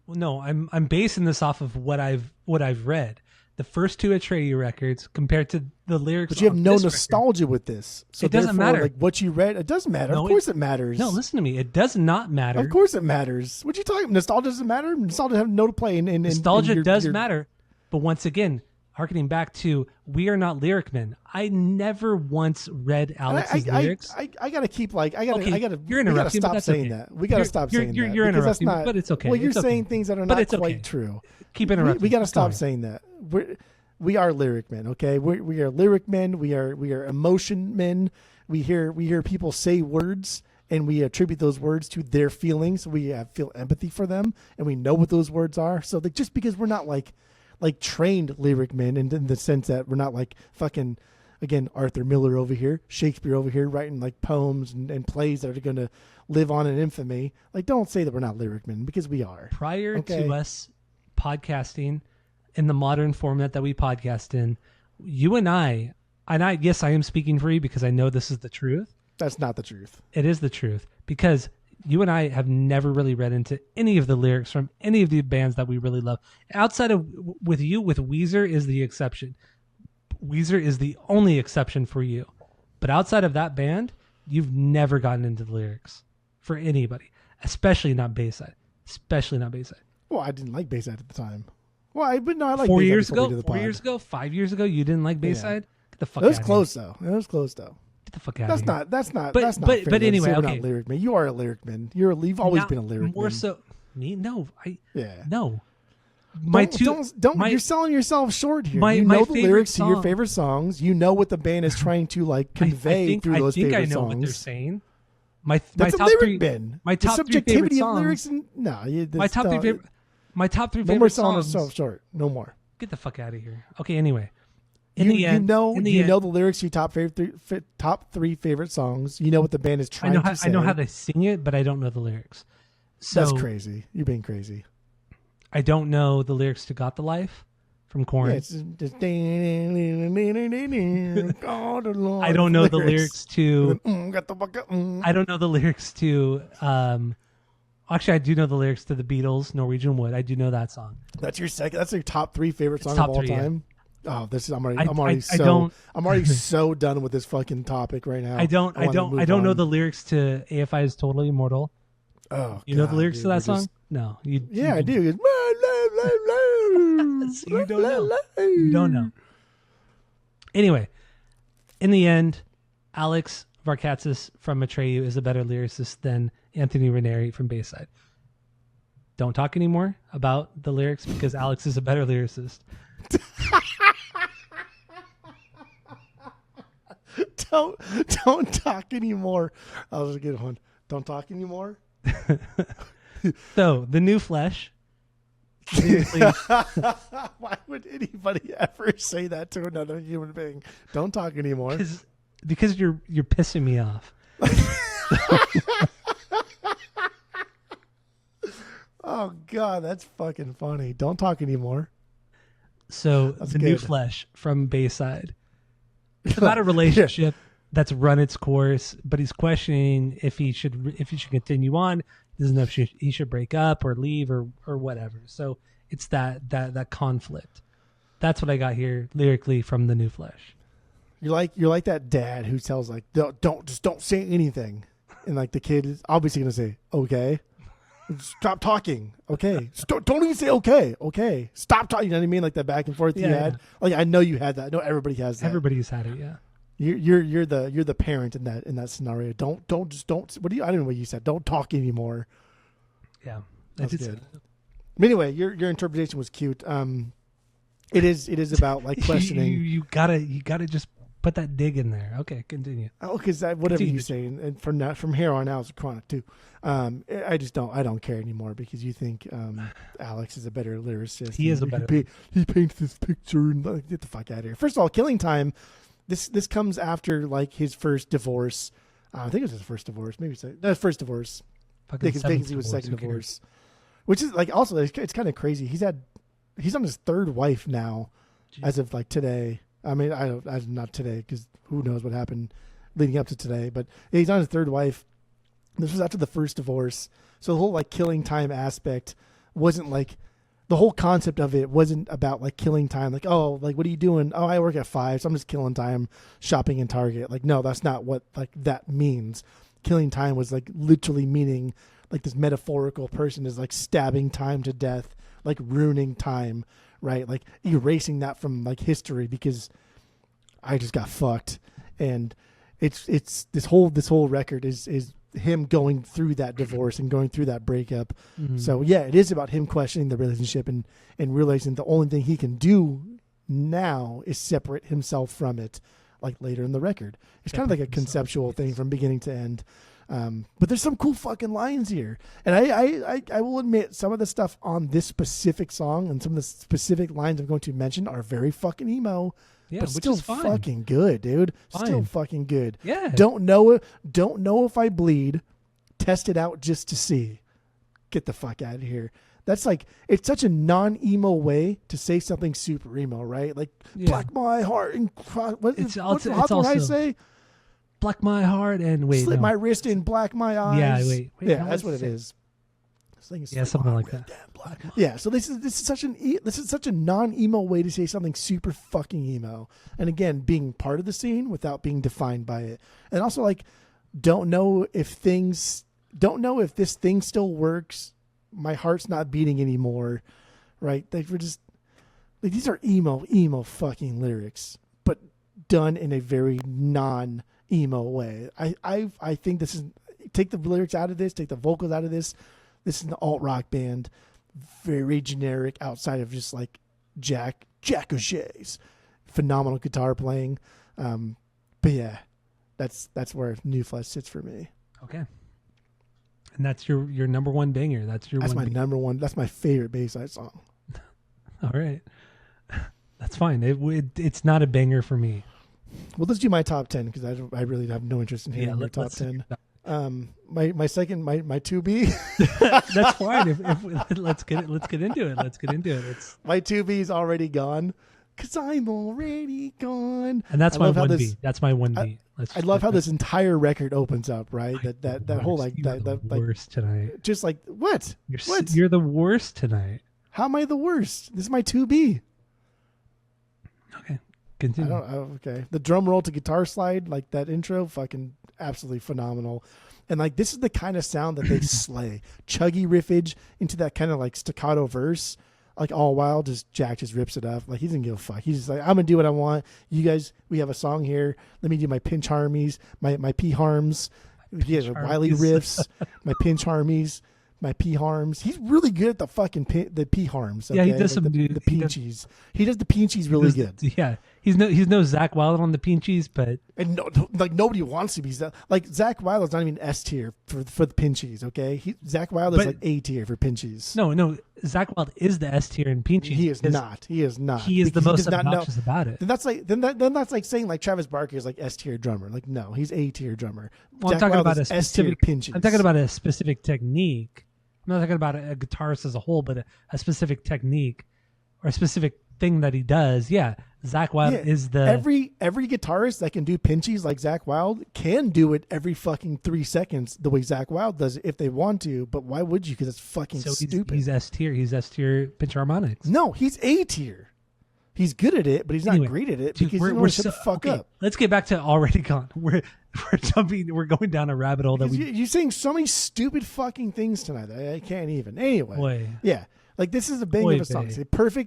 [SPEAKER 1] No, I'm basing this off of what I've read. The first two Atreyu records compared to the lyrics.
[SPEAKER 2] But you have no nostalgia with this. So
[SPEAKER 1] it doesn't matter.
[SPEAKER 2] Like what you read, it doesn't matter. Of course it matters.
[SPEAKER 1] No, listen to me. It does not matter.
[SPEAKER 2] Of course it matters. What you talking about? Nostalgia doesn't matter? Nostalgia have no to play in
[SPEAKER 1] nostalgia does matter. But once again, harkening back to we are not lyric men. I never once read Alex's lyrics.
[SPEAKER 2] I gotta keep like I gotta
[SPEAKER 1] you're interrupting.
[SPEAKER 2] Stop saying that. We gotta stop saying that.
[SPEAKER 1] You're interrupting, but it's okay.
[SPEAKER 2] Well, you're saying things that are not quite true.
[SPEAKER 1] Keep interrupting.
[SPEAKER 2] We gotta stop saying that. We are lyric men, okay? We are lyric men. We are emotion men. We hear people say words, and we attribute those words to their feelings. We feel empathy for them, and we know what those words are. So like, just because we're not like trained lyric men, in the sense that we're not like fucking, again, Arthur Miller over here, Shakespeare over here, writing like poems and plays that are going to live on in infamy. Like, don't say that we're not lyric men because we are.
[SPEAKER 1] Prior to us podcasting in the modern format that we podcast in, you and I, yes, I am speaking for you because I know this is the truth.
[SPEAKER 2] That's not the truth.
[SPEAKER 1] It is the truth because you and I have never really read into any of the lyrics from any of the bands that we really love. Outside of with Weezer is the exception. Weezer is the only exception for you. But outside of that band, you've never gotten into the lyrics for anybody, especially not Bayside.
[SPEAKER 2] Well, I didn't like Bayside at the time. Well, I like
[SPEAKER 1] 4 years ago. 4 years ago, 5 years ago, you didn't like Bayside. Yeah. Get the fuck out of here.
[SPEAKER 2] It was close though.
[SPEAKER 1] Get the fuck out of here.
[SPEAKER 2] That's not.
[SPEAKER 1] But anyway, okay.
[SPEAKER 2] Not lyric man. You are a lyric man. You've always been a lyric man.
[SPEAKER 1] More so, me? No, no.
[SPEAKER 2] You're selling yourself short here. You know the lyrics to your favorite songs. You know what the band is trying to like convey through those favorite songs. I think I know what they're
[SPEAKER 1] saying.
[SPEAKER 2] That's a lyric bin.
[SPEAKER 1] My top three favorite songs. My top three favorite songs.
[SPEAKER 2] No more selling yourself short. No more.
[SPEAKER 1] Get the fuck out of here. Okay, anyway.
[SPEAKER 2] You know the lyrics to your top three favorite songs. You know what the band is trying to say.
[SPEAKER 1] I know how they sing it, but I don't know the lyrics. So
[SPEAKER 2] that's crazy. You're being crazy.
[SPEAKER 1] I don't know the lyrics to "Got the Life" from Korn.
[SPEAKER 2] Yeah, it's just I
[SPEAKER 1] don't know the lyrics to. I don't know the lyrics to. Actually, I do know the lyrics to the Beatles' "Norwegian Wood." I do know that song.
[SPEAKER 2] That's your second. That's your top three favorite song of all time. Yeah. Oh, this is. I'm already so done with this fucking topic right now.
[SPEAKER 1] I don't know the lyrics to "AFI is Totally Immortal."
[SPEAKER 2] Oh,
[SPEAKER 1] you know the lyrics to that song? No,
[SPEAKER 2] I do.
[SPEAKER 1] So you don't know. You don't know. Anyway, in the end, Alex Varkatzis from Atreyu is a better lyricist than Anthony Ranieri from Bayside. Don't talk anymore about the lyrics because Alex is a better lyricist.
[SPEAKER 2] Don't talk anymore. That was a good one. Don't talk anymore.
[SPEAKER 1] So the new flesh.
[SPEAKER 2] Why would anybody ever say that to another human being? Don't talk anymore.
[SPEAKER 1] Because you're pissing me off.
[SPEAKER 2] Oh God, that's fucking funny. Don't talk anymore.
[SPEAKER 1] So that's the new flesh from Bayside. It's about a relationship that's run its course, but he's questioning if he should continue on. He doesn't know if he should break up or leave or whatever. So it's that conflict. That's what I got here lyrically from the new flesh.
[SPEAKER 2] You're like that dad who tells like don't say anything, and like the kid is obviously gonna say okay. Stop talking. Okay. Don't even say okay. Okay. Stop talking. You know what I mean? Like that back and forth you had. Like I know you had that. I know everybody has that.
[SPEAKER 1] Everybody's had it. Yeah.
[SPEAKER 2] You're the parent in that scenario. Don't. What do you? I don't know what you said. Don't talk anymore.
[SPEAKER 1] Yeah.
[SPEAKER 2] That's good. But anyway, your interpretation was cute. It is about like questioning.
[SPEAKER 1] you gotta just put that dig in there. Okay, continue.
[SPEAKER 2] Oh, because whatever you say, and from here on out, it's chronic too. I don't care anymore because you think Alex is a better lyricist.
[SPEAKER 1] He is a better.
[SPEAKER 2] He paints this picture and get the fuck out of here. First of all, Killing Time. This comes after like his first divorce. I think it was his first divorce. Maybe it's first divorce. Because Vacancy was second divorce, which is like also it's kind of crazy. He's on his third wife now, as of like today. I mean, not today because who knows what happened leading up to today. But he's on his third wife. This was after the first divorce, so the whole like killing time aspect wasn't like the whole concept of it wasn't about like killing time. Like, oh, like what are you doing? Oh, I work at 5, so I'm just killing time shopping in Target. Like, no, that's not what like that means. Killing time was like literally meaning like this metaphorical person is like stabbing time to death, like ruining time, right? Like erasing that from like history because I just got fucked. And it's this whole record is him going through that divorce and going through that breakup. Mm-hmm. So yeah, it is about him questioning the relationship and realizing the only thing he can do now is separate himself from it. Like later in the record, it's kind of like a conceptual thing from beginning to end. But there's some cool fucking lines here, and I will admit some of the stuff on this specific song and some of the specific lines I'm going to mention are very fucking emo.
[SPEAKER 1] Yeah,
[SPEAKER 2] but still fucking good, dude.
[SPEAKER 1] Fine.
[SPEAKER 2] Still fucking good.
[SPEAKER 1] Yeah.
[SPEAKER 2] Don't know if I bleed. Test it out just to see. Get the fuck out of here. That's like, it's such a non-emo way to say something super emo, right? Like, black my heart and what's Hawthorne I say?
[SPEAKER 1] Black my heart and
[SPEAKER 2] slit my wrist and black my eyes.
[SPEAKER 1] Yeah, wait.
[SPEAKER 2] Yeah, that's what it is.
[SPEAKER 1] Something like that.
[SPEAKER 2] Yeah, so this is such a non-emo way to say something super fucking emo. And again, being part of the scene without being defined by it. And also like, don't know if this thing still works. My heart's not beating anymore, right? They were just like, these are emo fucking lyrics, but done in a very non-emo way. I think this is, take the lyrics out of this, take the vocals out of this. This is an alt rock band, very generic outside of just like Jack O'Shea's phenomenal guitar playing. But yeah, that's where New Flesh sits for me.
[SPEAKER 1] Okay. And that's your number one banger. That's
[SPEAKER 2] my number one. That's my favorite Bayside song.
[SPEAKER 1] All right, that's fine. It's not a banger for me.
[SPEAKER 2] Well, let's do my top 10 because I really have no interest in hearing your top 10. My second, my 2B.
[SPEAKER 1] That's fine. If let's get into it. Let's get into it. It's
[SPEAKER 2] my 2B is already gone. Cause I'm already gone.
[SPEAKER 1] And that's my 1B. That's my 1B.
[SPEAKER 2] I love how this entire record opens up, right? That whole like
[SPEAKER 1] the worst tonight.
[SPEAKER 2] Just like what?
[SPEAKER 1] You're the worst tonight.
[SPEAKER 2] How am I the worst? This is my 2B.
[SPEAKER 1] Okay, continue.
[SPEAKER 2] Okay. The drum roll to guitar slide, like that intro, fucking absolutely phenomenal. And like this is the kind of sound that they slay. Chuggy riffage into that kind of like staccato verse. Like all while Jack just rips it up. Like he doesn't give a fuck. He's just like, I'm gonna do what I want. You guys, we have a song here. Let me do my pinch harmonies, my P harms. He has Wiley riffs, my pinch harmonies, my P harms. He's really good at the fucking the P harms. Okay?
[SPEAKER 1] Yeah, he does
[SPEAKER 2] like the pinchies. He does the pinchies really good.
[SPEAKER 1] Yeah, he's no Zakk Wylde on the pinchies, but
[SPEAKER 2] and like nobody wants to be like Zakk Wylde's not even S tier for the pinchies. Okay, Zakk Wylde is like A tier for pinchies.
[SPEAKER 1] No, Zakk Wylde is the S tier in pinchies.
[SPEAKER 2] He is not. He is not.
[SPEAKER 1] He is the most obnoxious about it.
[SPEAKER 2] Then that's like saying like Travis Barker is like S tier drummer. Like no, he's A tier drummer.
[SPEAKER 1] Well, I'm talking about a
[SPEAKER 2] specific pinchies.
[SPEAKER 1] I'm talking about a specific technique. I'm not talking about a guitarist as a whole, but a specific technique or a specific thing that he does. Yeah, Zakk Wylde is the...
[SPEAKER 2] Every guitarist that can do pinchies like Zakk Wylde can do it every fucking 3 seconds the way Zakk Wylde does it if they want to, but why would you? Because it's fucking stupid.
[SPEAKER 1] He's S tier. He's S tier pinch harmonics.
[SPEAKER 2] No, he's A tier. He's good at it, but he's not great at it because he doesn't shut the fuck up.
[SPEAKER 1] Let's get back to Already Gone. we're going down a rabbit hole that
[SPEAKER 2] you're saying so many stupid fucking things tonight. I can't even. Anyway,
[SPEAKER 1] Boy.
[SPEAKER 2] yeah. Like this is a bang of a song.
[SPEAKER 1] Babe.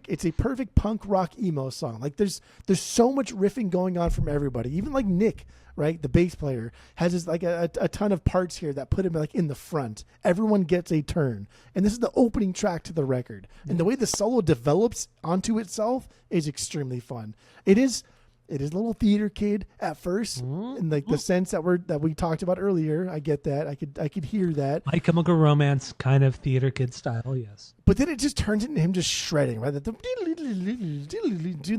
[SPEAKER 2] It's a perfect punk rock emo song. Like there's so much riffing going on from everybody. Even like Nick, right, the bass player, has this, like a ton of parts here that put him like in the front. Everyone gets a turn, and this is the opening track to the record. And the way the solo develops onto itself is extremely fun. It is a little theater kid at first, in like the sense that we talked about earlier. I get that. I could hear that.
[SPEAKER 1] My Chemical Romance kind of theater kid style, yes.
[SPEAKER 2] But then it just turns into him just shredding, right? Doing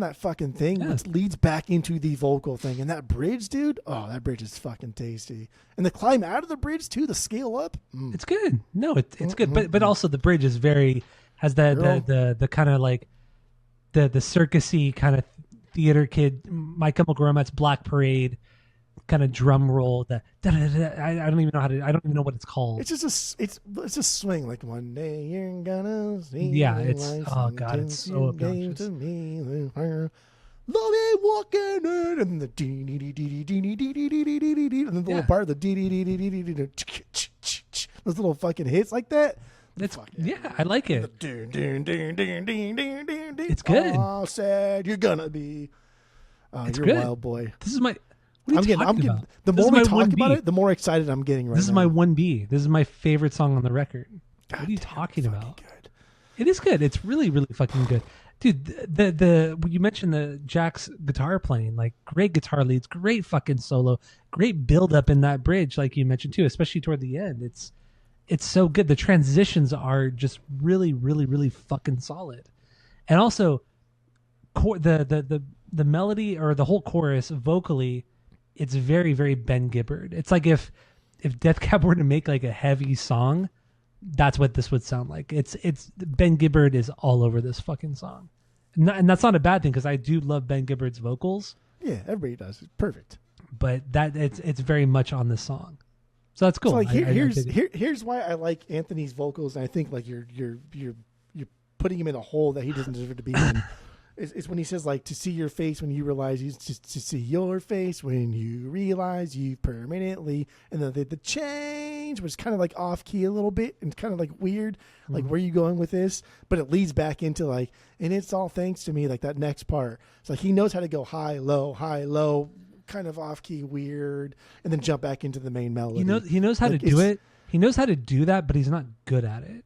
[SPEAKER 2] that fucking thing, which leads back into the vocal thing. And that bridge, dude, that bridge is fucking tasty. And the climb out of the bridge too, the scale up,
[SPEAKER 1] it's good. No, it's good. But also the bridge is has the kind of like the circusy kind of theater kid, My Chemical Romance, Black Parade kind of drum roll. I don't even know what it's called.
[SPEAKER 2] It's just it's a swing, like one day you're gonna see.
[SPEAKER 1] Yeah, it's it's so obnoxious.
[SPEAKER 2] To me, love it walking in, and the dee dee dee dee dee dee dee dee dee dee, and then the little part of the dee dee dee dee dee dee, those little fucking hits like that.
[SPEAKER 1] I like it.
[SPEAKER 2] It's
[SPEAKER 1] good.
[SPEAKER 2] Oh, sad you're gonna be.
[SPEAKER 1] It's
[SPEAKER 2] you're
[SPEAKER 1] good.
[SPEAKER 2] A wild boy.
[SPEAKER 1] This is my. What are you talking about?
[SPEAKER 2] The more we talk about it, the more excited I'm getting. Right now.
[SPEAKER 1] This is my 1B. This is my favorite song on the record. What are you talking about?
[SPEAKER 2] Good.
[SPEAKER 1] It is good. It's really, really fucking good, dude. You mentioned the Jack's guitar playing, like great guitar leads, great fucking solo, great build up in that bridge, like you mentioned too, especially toward the end. It's so good. The transitions are just really, really, really fucking solid. And also, the melody or the whole chorus vocally, it's very, very Ben Gibbard. It's like if Death Cab were to make like a heavy song, that's what this would sound like. It's Ben Gibbard is all over this fucking song, and that's not a bad thing because I do love Ben Gibbard's vocals.
[SPEAKER 2] Yeah, everybody does. It's perfect.
[SPEAKER 1] But it's very much on this song. So that's cool.
[SPEAKER 2] So like here's why I like Anthony's vocals, and I think like you're putting him in a hole that he doesn't deserve to be in. Is when he says like to see your face when you realize you to see your face when you realize you permanently, and then the change was kind of like off key a little bit and kind of like weird, like where are you going with this? But it leads back into like, and it's all thanks to me, like that next part. It's like he knows how to go high, low, kind of off key, weird, and then jump back into the main melody.
[SPEAKER 1] He knows how to do it. He knows how to do that, but he's not good at it.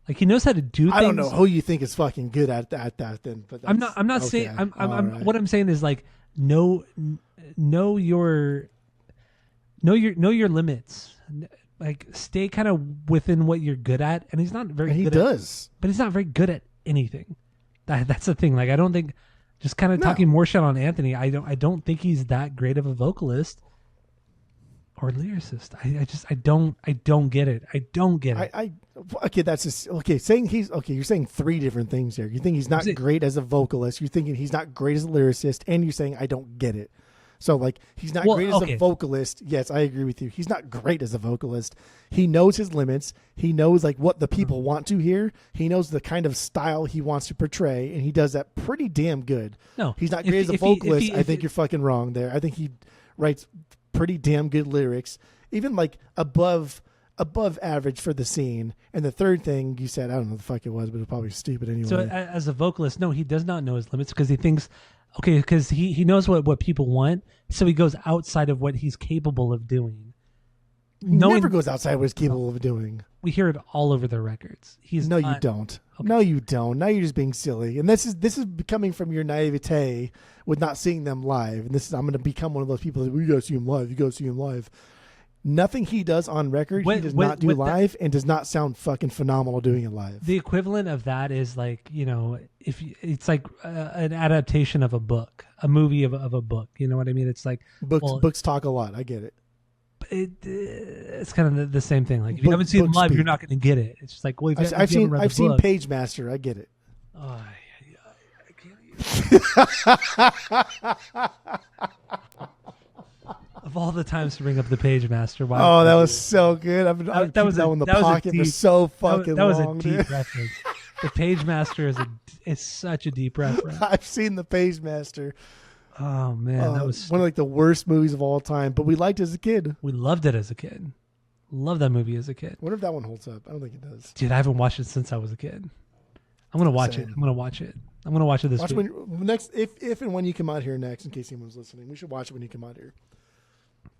[SPEAKER 1] Like he knows how to do things.
[SPEAKER 2] I don't know who you think is fucking good at that then. But
[SPEAKER 1] I'm not
[SPEAKER 2] okay.
[SPEAKER 1] saying
[SPEAKER 2] Right.
[SPEAKER 1] What I'm saying is like know your limits. Like stay kind of within what you're good at, and he's not very good but he's not very good at anything. That's the thing. Like I don't think, just kind of talking more shit on Anthony, I don't think he's that great of a vocalist or lyricist. I don't get it. I don't get it.
[SPEAKER 2] Okay, that's just okay. You're saying three different things here. You think he's not great as a vocalist. You're thinking he's not great as a lyricist, and you're saying I don't get it. So like he's not great as a vocalist. Yes, I agree with you. He's not great as a vocalist. He knows his limits. He knows like what the people want to hear. He knows the kind of style he wants to portray, and he does that pretty damn good.
[SPEAKER 1] No,
[SPEAKER 2] he's not great as a vocalist. I think you're fucking wrong there. I think he writes pretty damn good lyrics, even like above average for the scene. And the third thing you said, I don't know what the fuck it was, but it was probably stupid anyway.
[SPEAKER 1] So as a vocalist, no, he does not know his limits because he thinks, because he knows what people want, so he goes outside of what he's capable of doing.
[SPEAKER 2] He never goes outside what he's capable of doing.
[SPEAKER 1] We hear it all over the records.
[SPEAKER 2] You don't. Okay. No, you don't. Now you're just being silly. And this is coming from your naivete with not seeing them live. And I'm going to become one of those people that you gotta see him live. You gotta see him live. Nothing he does on record, he does not do live, and does not sound fucking phenomenal doing it live.
[SPEAKER 1] The equivalent of that is like, if it's like an adaptation of a book, a movie of a book. You know what I mean? It's like
[SPEAKER 2] books talk a lot. I get it.
[SPEAKER 1] It's kind of the same thing. Like if you haven't seen them live, you're not going to get it. It's just like, well,
[SPEAKER 2] I've seen Page Master. I get it.
[SPEAKER 1] Oh, I can't. Of all the times to bring up the Page Master,
[SPEAKER 2] wow! Oh, that was so good. I've that was in the pocket for so fucking long.
[SPEAKER 1] That was a deep reference. The Page Master is such a deep reference.
[SPEAKER 2] I've seen the Page Master.
[SPEAKER 1] Oh man, that was
[SPEAKER 2] one of like the worst movies of all time, but we liked it as a kid.
[SPEAKER 1] we loved it as a kid. Loved that movie as a kid.
[SPEAKER 2] I wonder if that one holds up. I don't think it does.
[SPEAKER 1] Dude, I haven't watched it since I was a kid. I'm gonna watch it.
[SPEAKER 2] Same.
[SPEAKER 1] I'm gonna watch it. I'm gonna watch it this
[SPEAKER 2] Watch
[SPEAKER 1] week.
[SPEAKER 2] when next if and when you come out here next, in case anyone's listening. We should watch it when you come out here.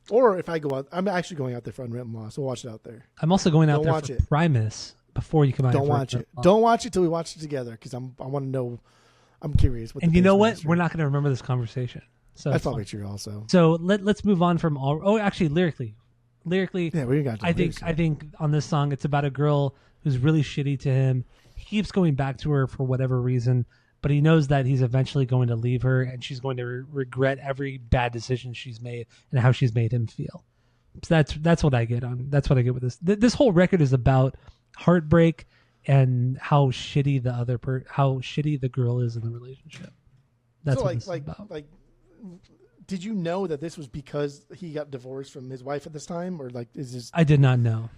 [SPEAKER 2] Or if I go out, I'm actually going out there for Unwritten Law, so we'll watch it out there.
[SPEAKER 1] I'm also going out
[SPEAKER 2] Don't
[SPEAKER 1] there
[SPEAKER 2] watch
[SPEAKER 1] for
[SPEAKER 2] it.
[SPEAKER 1] Primus before you come out.
[SPEAKER 2] Don't
[SPEAKER 1] here for
[SPEAKER 2] watch it.
[SPEAKER 1] Unwritten Law.
[SPEAKER 2] Don't watch it till we watch it together because I want to know. I'm curious. What
[SPEAKER 1] And
[SPEAKER 2] the
[SPEAKER 1] you know
[SPEAKER 2] taste
[SPEAKER 1] what?
[SPEAKER 2] master-
[SPEAKER 1] We're not gonna remember this conversation. So
[SPEAKER 2] That's
[SPEAKER 1] it's
[SPEAKER 2] probably
[SPEAKER 1] fine.
[SPEAKER 2] true. Also,
[SPEAKER 1] So let's move on from all. Oh, actually, lyrically,
[SPEAKER 2] yeah, we got.
[SPEAKER 1] I think on this song it's about a girl who's really shitty to him. He keeps going back to her for whatever reason, but he knows that he's eventually going to leave her, and she's going to regret every bad decision she's made and how she's made him feel. So that's what I get on. That's what I get with this. This whole record is about heartbreak and how shitty how shitty the girl is in the relationship. That's
[SPEAKER 2] so
[SPEAKER 1] what this is about.
[SPEAKER 2] Did you know that this was because he got divorced from his wife at this time, or like is this?
[SPEAKER 1] I did not know.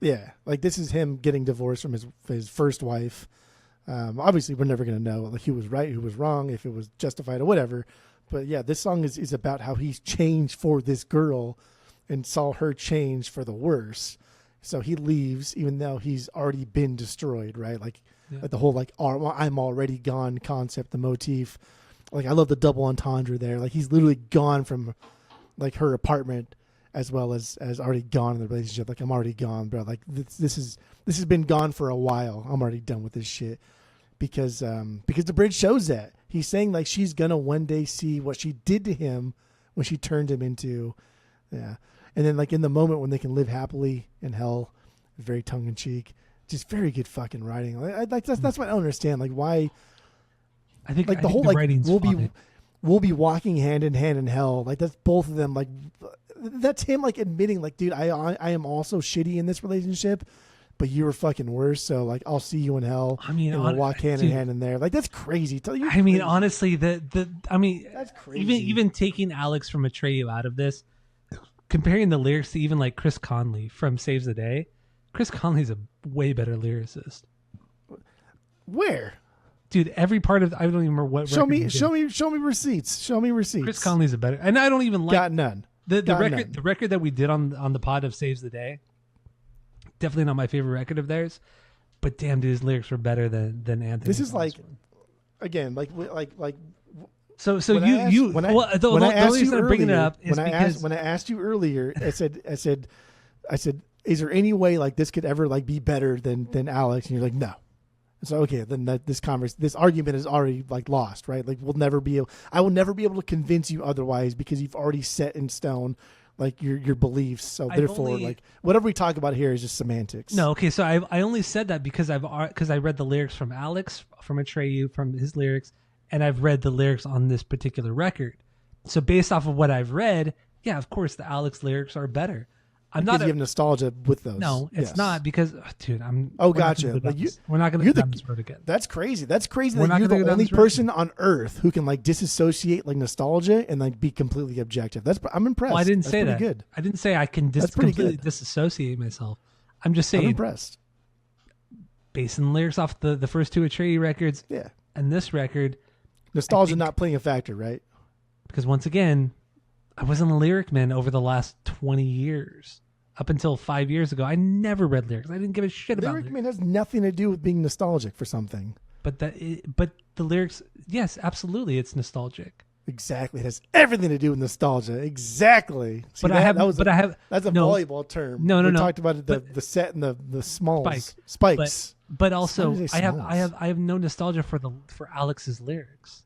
[SPEAKER 2] Yeah, like this is him getting divorced from his first wife. Obviously, we're never gonna know like who was right, who was wrong, if it was justified or whatever. But yeah, this song is about how he's changed for this girl, and saw her change for the worse. So he leaves, even though he's already been destroyed. Right, like the whole like I'm already gone concept, the motif. Like I love the double entendre there. Like he's literally gone from like her apartment as well as already gone in the relationship. Like I'm already gone, bro. Like this has been gone for a while. I'm already done with this shit because the bridge shows that he's saying like she's gonna one day see what she did to him when she turned him into, and then like in the moment when they can live happily in hell, very tongue in cheek, just very good fucking writing. Like that's what I don't understand. Like why.
[SPEAKER 1] I think
[SPEAKER 2] like
[SPEAKER 1] I
[SPEAKER 2] the
[SPEAKER 1] think
[SPEAKER 2] whole
[SPEAKER 1] the
[SPEAKER 2] like
[SPEAKER 1] writing's fine.
[SPEAKER 2] we'll be walking hand in hand in hell. Like that's both of them. Like that's him like admitting like, dude, I am also shitty in this relationship, but you were fucking worse. So like I'll see you in hell.
[SPEAKER 1] I mean,
[SPEAKER 2] and we'll walk hand in hand in there. Like that's crazy.
[SPEAKER 1] I mean, honestly, that's
[SPEAKER 2] crazy.
[SPEAKER 1] Even taking Alex from Atreyu out of this, comparing the lyrics to even like Chris Conley from Saves the Day. Chris Conley's a way better lyricist.
[SPEAKER 2] Where?
[SPEAKER 1] Dude, every part of I don't even remember what.
[SPEAKER 2] Show me receipts. Show me receipts.
[SPEAKER 1] Chris Conley's a better, and I don't even like
[SPEAKER 2] got none.
[SPEAKER 1] The record that we did on the pod of Saves the Day. Definitely not my favorite record of theirs, but damn, dude, his lyrics were better than Anthony.
[SPEAKER 2] This is like, again, like.
[SPEAKER 1] So
[SPEAKER 2] when I asked you earlier,
[SPEAKER 1] bringing it up is
[SPEAKER 2] when I asked you earlier, I said, is there any way like this could ever like be better than Alex? And you're like, no. So okay, then this argument is already like lost, right? Like I will never be able to convince you otherwise because you've already set in stone like your beliefs. So therefore, like whatever we talk about here is just semantics.
[SPEAKER 1] No, okay. So I only said that because I read the lyrics from Alex from Atreyu from his lyrics, and I've read the lyrics on this particular record. So based off of what I've read, yeah, of course the Alex lyrics are better. I'm
[SPEAKER 2] because
[SPEAKER 1] not
[SPEAKER 2] you have nostalgia with those.
[SPEAKER 1] No, it's not because, dude.
[SPEAKER 2] Gotcha.
[SPEAKER 1] We're not going to go down this road again.
[SPEAKER 2] That's crazy. That's crazy that you're the only person on earth who can like disassociate like nostalgia and like be completely objective. I'm impressed.
[SPEAKER 1] Well, I didn't say that.
[SPEAKER 2] Good.
[SPEAKER 1] I didn't say I can completely disassociate myself. I'm just saying.
[SPEAKER 2] I'm impressed.
[SPEAKER 1] Basing the lyrics off the first two Atreyu records, and this record,
[SPEAKER 2] nostalgia not playing a factor, right?
[SPEAKER 1] Because once again, I wasn't a lyric man over the last 20 years. Up until 5 years ago, I never read lyrics. I didn't give a shit about lyrics.
[SPEAKER 2] Lyric man has nothing to do with being nostalgic for something.
[SPEAKER 1] But the lyrics, yes, absolutely, it's nostalgic.
[SPEAKER 2] Exactly, it has everything to do with nostalgia. Exactly. See,
[SPEAKER 1] that's a
[SPEAKER 2] volleyball term.
[SPEAKER 1] No.
[SPEAKER 2] We talked about it, the set and the smalls, spikes.
[SPEAKER 1] But also, I have no nostalgia for Alex's lyrics.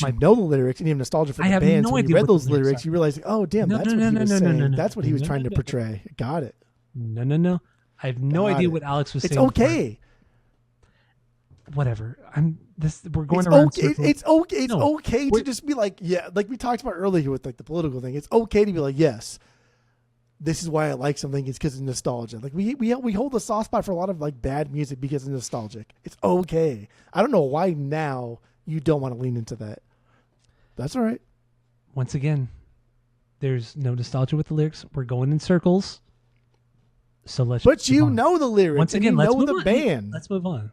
[SPEAKER 2] You know the lyrics and you have nostalgia for the band. So when you read those lyrics, you realize, oh damn, that's what he was saying. That's what he was trying to portray. Got it.
[SPEAKER 1] No. I have no idea what Alex was saying.
[SPEAKER 2] It's okay.
[SPEAKER 1] Whatever. We're going around.
[SPEAKER 2] It's okay. It's okay to just be like, yeah, like we talked about earlier with like the political thing. It's okay to be like, yes, this is why I like something. It's because of nostalgia. Like we hold a soft spot for a lot of like bad music because it's nostalgic. It's okay. I don't know why now you don't want to lean into that. That's all right.
[SPEAKER 1] Once again, there's no nostalgia with the lyrics. We're going in circles. So let's.
[SPEAKER 2] But you know the lyrics.
[SPEAKER 1] Once again,
[SPEAKER 2] and
[SPEAKER 1] let's
[SPEAKER 2] know
[SPEAKER 1] move
[SPEAKER 2] the
[SPEAKER 1] on.
[SPEAKER 2] band.
[SPEAKER 1] Let's move on.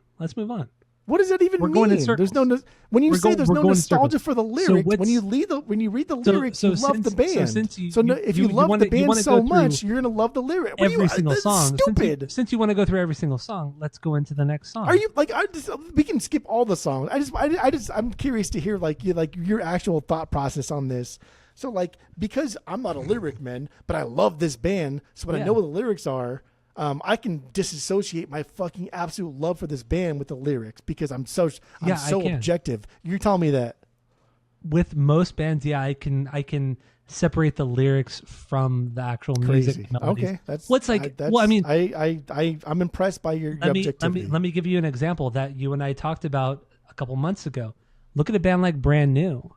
[SPEAKER 2] What does that even
[SPEAKER 1] We're
[SPEAKER 2] mean?
[SPEAKER 1] going in circles.
[SPEAKER 2] There's no when you
[SPEAKER 1] We're
[SPEAKER 2] say
[SPEAKER 1] go-
[SPEAKER 2] there's
[SPEAKER 1] we're
[SPEAKER 2] no
[SPEAKER 1] going in
[SPEAKER 2] nostalgia
[SPEAKER 1] circles.
[SPEAKER 2] for the
[SPEAKER 1] So
[SPEAKER 2] lyrics.
[SPEAKER 1] what's-
[SPEAKER 2] When you read the lyrics, you love the band.
[SPEAKER 1] So since you,
[SPEAKER 2] if you love
[SPEAKER 1] wanna-
[SPEAKER 2] the band
[SPEAKER 1] wanna
[SPEAKER 2] so
[SPEAKER 1] go
[SPEAKER 2] much,
[SPEAKER 1] through
[SPEAKER 2] you're gonna love the lyric.
[SPEAKER 1] every single
[SPEAKER 2] that's
[SPEAKER 1] song.
[SPEAKER 2] Stupid.
[SPEAKER 1] Since you want to go through every single song, let's go into the next song.
[SPEAKER 2] Are you like? We can skip all the songs. I'm curious to hear your actual thought process on this. So like, because I'm not a lyric man, but I love this band. So when I know what the lyrics are, I can disassociate my fucking absolute love for this band with the lyrics because I'm so objective. You're telling me that
[SPEAKER 1] with most bands, I can separate the lyrics from the actual music melodies.
[SPEAKER 2] Okay, that's
[SPEAKER 1] what's like.
[SPEAKER 2] That's,
[SPEAKER 1] well, I mean,
[SPEAKER 2] I'm impressed by your objectivity.
[SPEAKER 1] Let me give you an example that you and I talked about a couple months ago. Look at a band like Brand New.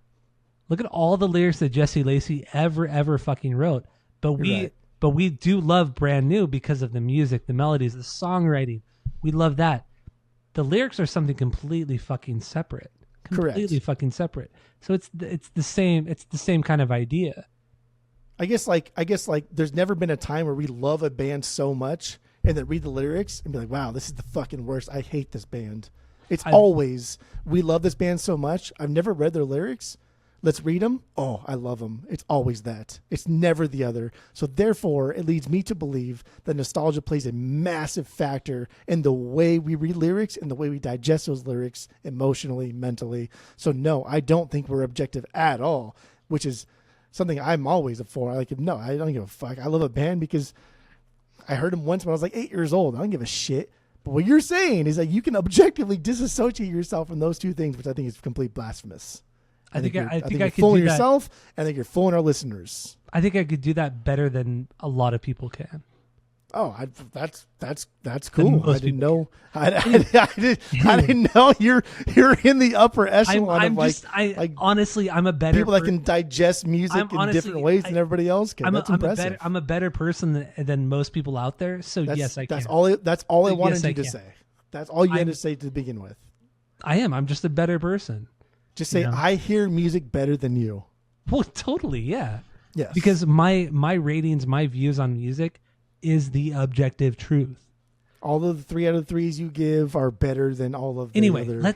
[SPEAKER 1] Look at all the lyrics that Jesse Lacey ever fucking wrote. But we do love Brand New because of the music, the melodies, the songwriting. We love that. The lyrics are something completely fucking separate. Completely fucking separate. So it's the same kind of idea.
[SPEAKER 2] I guess there's never been a time where we love a band so much and then read the lyrics and be like, wow, this is the fucking worst. I hate this band. It's always, we love this band so much. I've never read their lyrics. Let's read them. Oh, I love them. It's always that. It's never the other. So therefore, it leads me to believe that nostalgia plays a massive factor in the way we read lyrics and the way we digest those lyrics emotionally, mentally. So no, I don't think we're objective at all, which is something I'm always for. I don't give a fuck. I love a band because I heard them once when I was like 8 years old. I don't give a shit. But what you're saying is that you can objectively disassociate yourself from those two things, which I think is complete blasphemous. I think I could fooling
[SPEAKER 1] do
[SPEAKER 2] yourself. I think you're fooling our listeners.
[SPEAKER 1] I think I could do that better than a lot of people can.
[SPEAKER 2] Oh, that's cool. I didn't know. I didn't know you're in the upper echelon
[SPEAKER 1] honestly, I'm a better
[SPEAKER 2] people that can digest music in different ways than everybody else can. That's impressive.
[SPEAKER 1] I'm a better person than most people out there. So yes, I can.
[SPEAKER 2] That's all I wanted you to say. That's all you had to say to begin with.
[SPEAKER 1] I am. I'm just a better person.
[SPEAKER 2] Just say, I hear music better than you.
[SPEAKER 1] Well, totally, yeah.
[SPEAKER 2] Yes.
[SPEAKER 1] Because my ratings, my views on music is the objective truth.
[SPEAKER 2] All of the 3 out of 3s you give are better than all of the other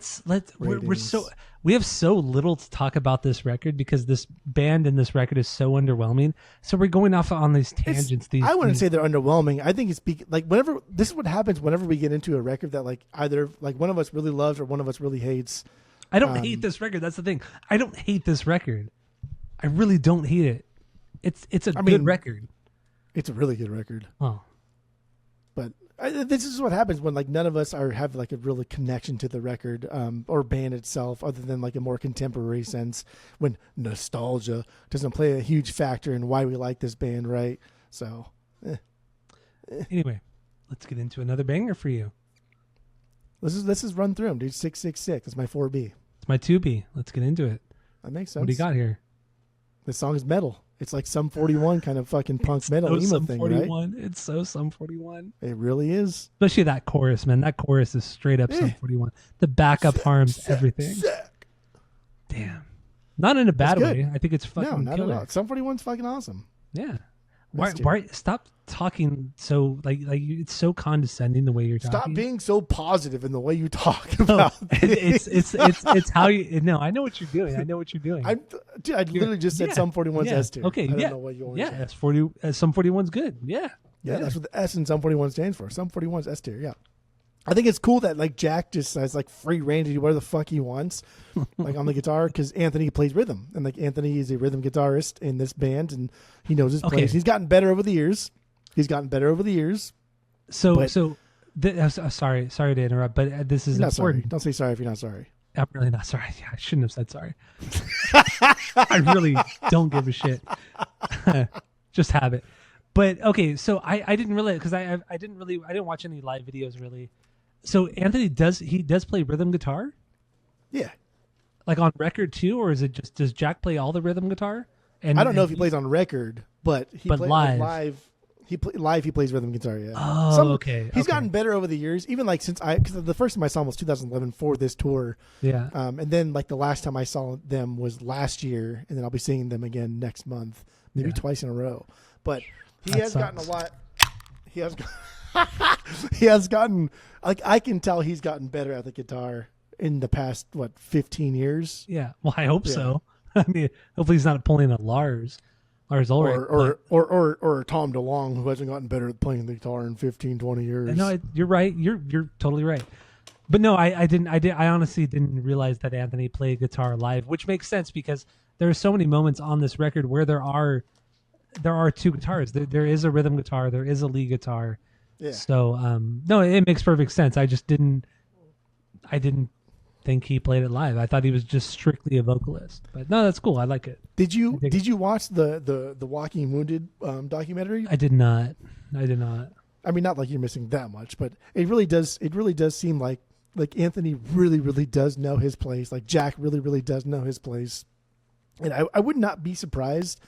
[SPEAKER 1] we have so little to talk about this record because this band and this record is so underwhelming. So we're going off on these tangents.
[SPEAKER 2] I wouldn't say they're underwhelming. I think it's this is what happens whenever we get into a record that either one of us really loves or one of us really hates.
[SPEAKER 1] I don't hate this record. That's the thing. I don't hate this record. I really don't hate it. It's a good record.
[SPEAKER 2] It's a really good record.
[SPEAKER 1] Oh,
[SPEAKER 2] but this is what happens when none of us have a real connection to the record or band itself, other than a more contemporary sense. When nostalgia doesn't play a huge factor in why we like this band, right? So,
[SPEAKER 1] anyway, let's get into another banger for you.
[SPEAKER 2] Let's just run through them, dude. 666. That's my 4B.
[SPEAKER 1] It's my 2B. Let's get into it.
[SPEAKER 2] That makes sense.
[SPEAKER 1] What do you got here?
[SPEAKER 2] This song is metal. It's like Sum 41 kind of fucking punk metal emo thing, 41.
[SPEAKER 1] Right? It's so Sum 41.
[SPEAKER 2] It really is.
[SPEAKER 1] Especially that chorus, man. That chorus is straight up Sum 41. The backup harms everything.
[SPEAKER 2] Sick.
[SPEAKER 1] Damn. Not in a bad way. I think it's fucking
[SPEAKER 2] No, not
[SPEAKER 1] killer.
[SPEAKER 2] at all. Sum 41's fucking awesome.
[SPEAKER 1] Yeah. Why stop talking so it's so condescending the way you're talking.
[SPEAKER 2] Stop being so positive in the way you talk about
[SPEAKER 1] it's how you I know what you're doing. I know what you're doing.
[SPEAKER 2] I literally just said Sum 41's S tier.
[SPEAKER 1] Okay,
[SPEAKER 2] I don't know what you want to say.
[SPEAKER 1] S40 Sum 41's good. Yeah.
[SPEAKER 2] That's what the S in Sum 41 stands for. Sum 41's S tier, yeah. I think it's cool that Jack just has free reign to do whatever the fuck he wants, on the guitar, because Anthony plays rhythm, and Anthony is a rhythm guitarist in this band, and he knows his place. He's gotten better over the years.
[SPEAKER 1] So sorry to interrupt, but this is
[SPEAKER 2] not
[SPEAKER 1] important.
[SPEAKER 2] Sorry. Don't say sorry if you're not sorry.
[SPEAKER 1] I'm really not sorry. Yeah, I shouldn't have said sorry. I really don't give a shit. Just have it. But okay, so I didn't realize because I didn't watch any live videos really. So Anthony does play rhythm guitar?
[SPEAKER 2] Yeah.
[SPEAKER 1] On record too, or is it just does Jack play all the rhythm guitar?
[SPEAKER 2] And I don't know if he plays on record, but
[SPEAKER 1] live.
[SPEAKER 2] He plays rhythm guitar. Yeah.
[SPEAKER 1] Oh, okay.
[SPEAKER 2] He's gotten better over the years. Even because the first time I saw him was 2011 for this tour.
[SPEAKER 1] Yeah.
[SPEAKER 2] And then the last time I saw them was last year, and then I'll be seeing them again next month, maybe twice in a row. But he has gotten a lot. He has gotten. I can tell he's gotten better at the guitar. in the past 15 years.
[SPEAKER 1] Yeah. Well, I hope so. I mean, hopefully he's not pulling a Lars Ulrich.
[SPEAKER 2] Or Tom DeLonge, who hasn't gotten better at playing the guitar in 15, 20 years.
[SPEAKER 1] No, you're right. You're totally right. But no, I honestly didn't realize that Anthony played guitar live, which makes sense because there are so many moments on this record where there are two guitars. There is a rhythm guitar, there is a lead guitar.
[SPEAKER 2] Yeah.
[SPEAKER 1] So no, it makes perfect sense. I didn't think he played it live. I thought he was just strictly a vocalist. But no, that's cool. I like it.
[SPEAKER 2] Did you watch the Walking Wounded documentary?
[SPEAKER 1] I did not. I
[SPEAKER 2] mean, not like you're missing that much, but it really does seem like Anthony really does know his place. Like Jack really does know his place. And I would not be surprised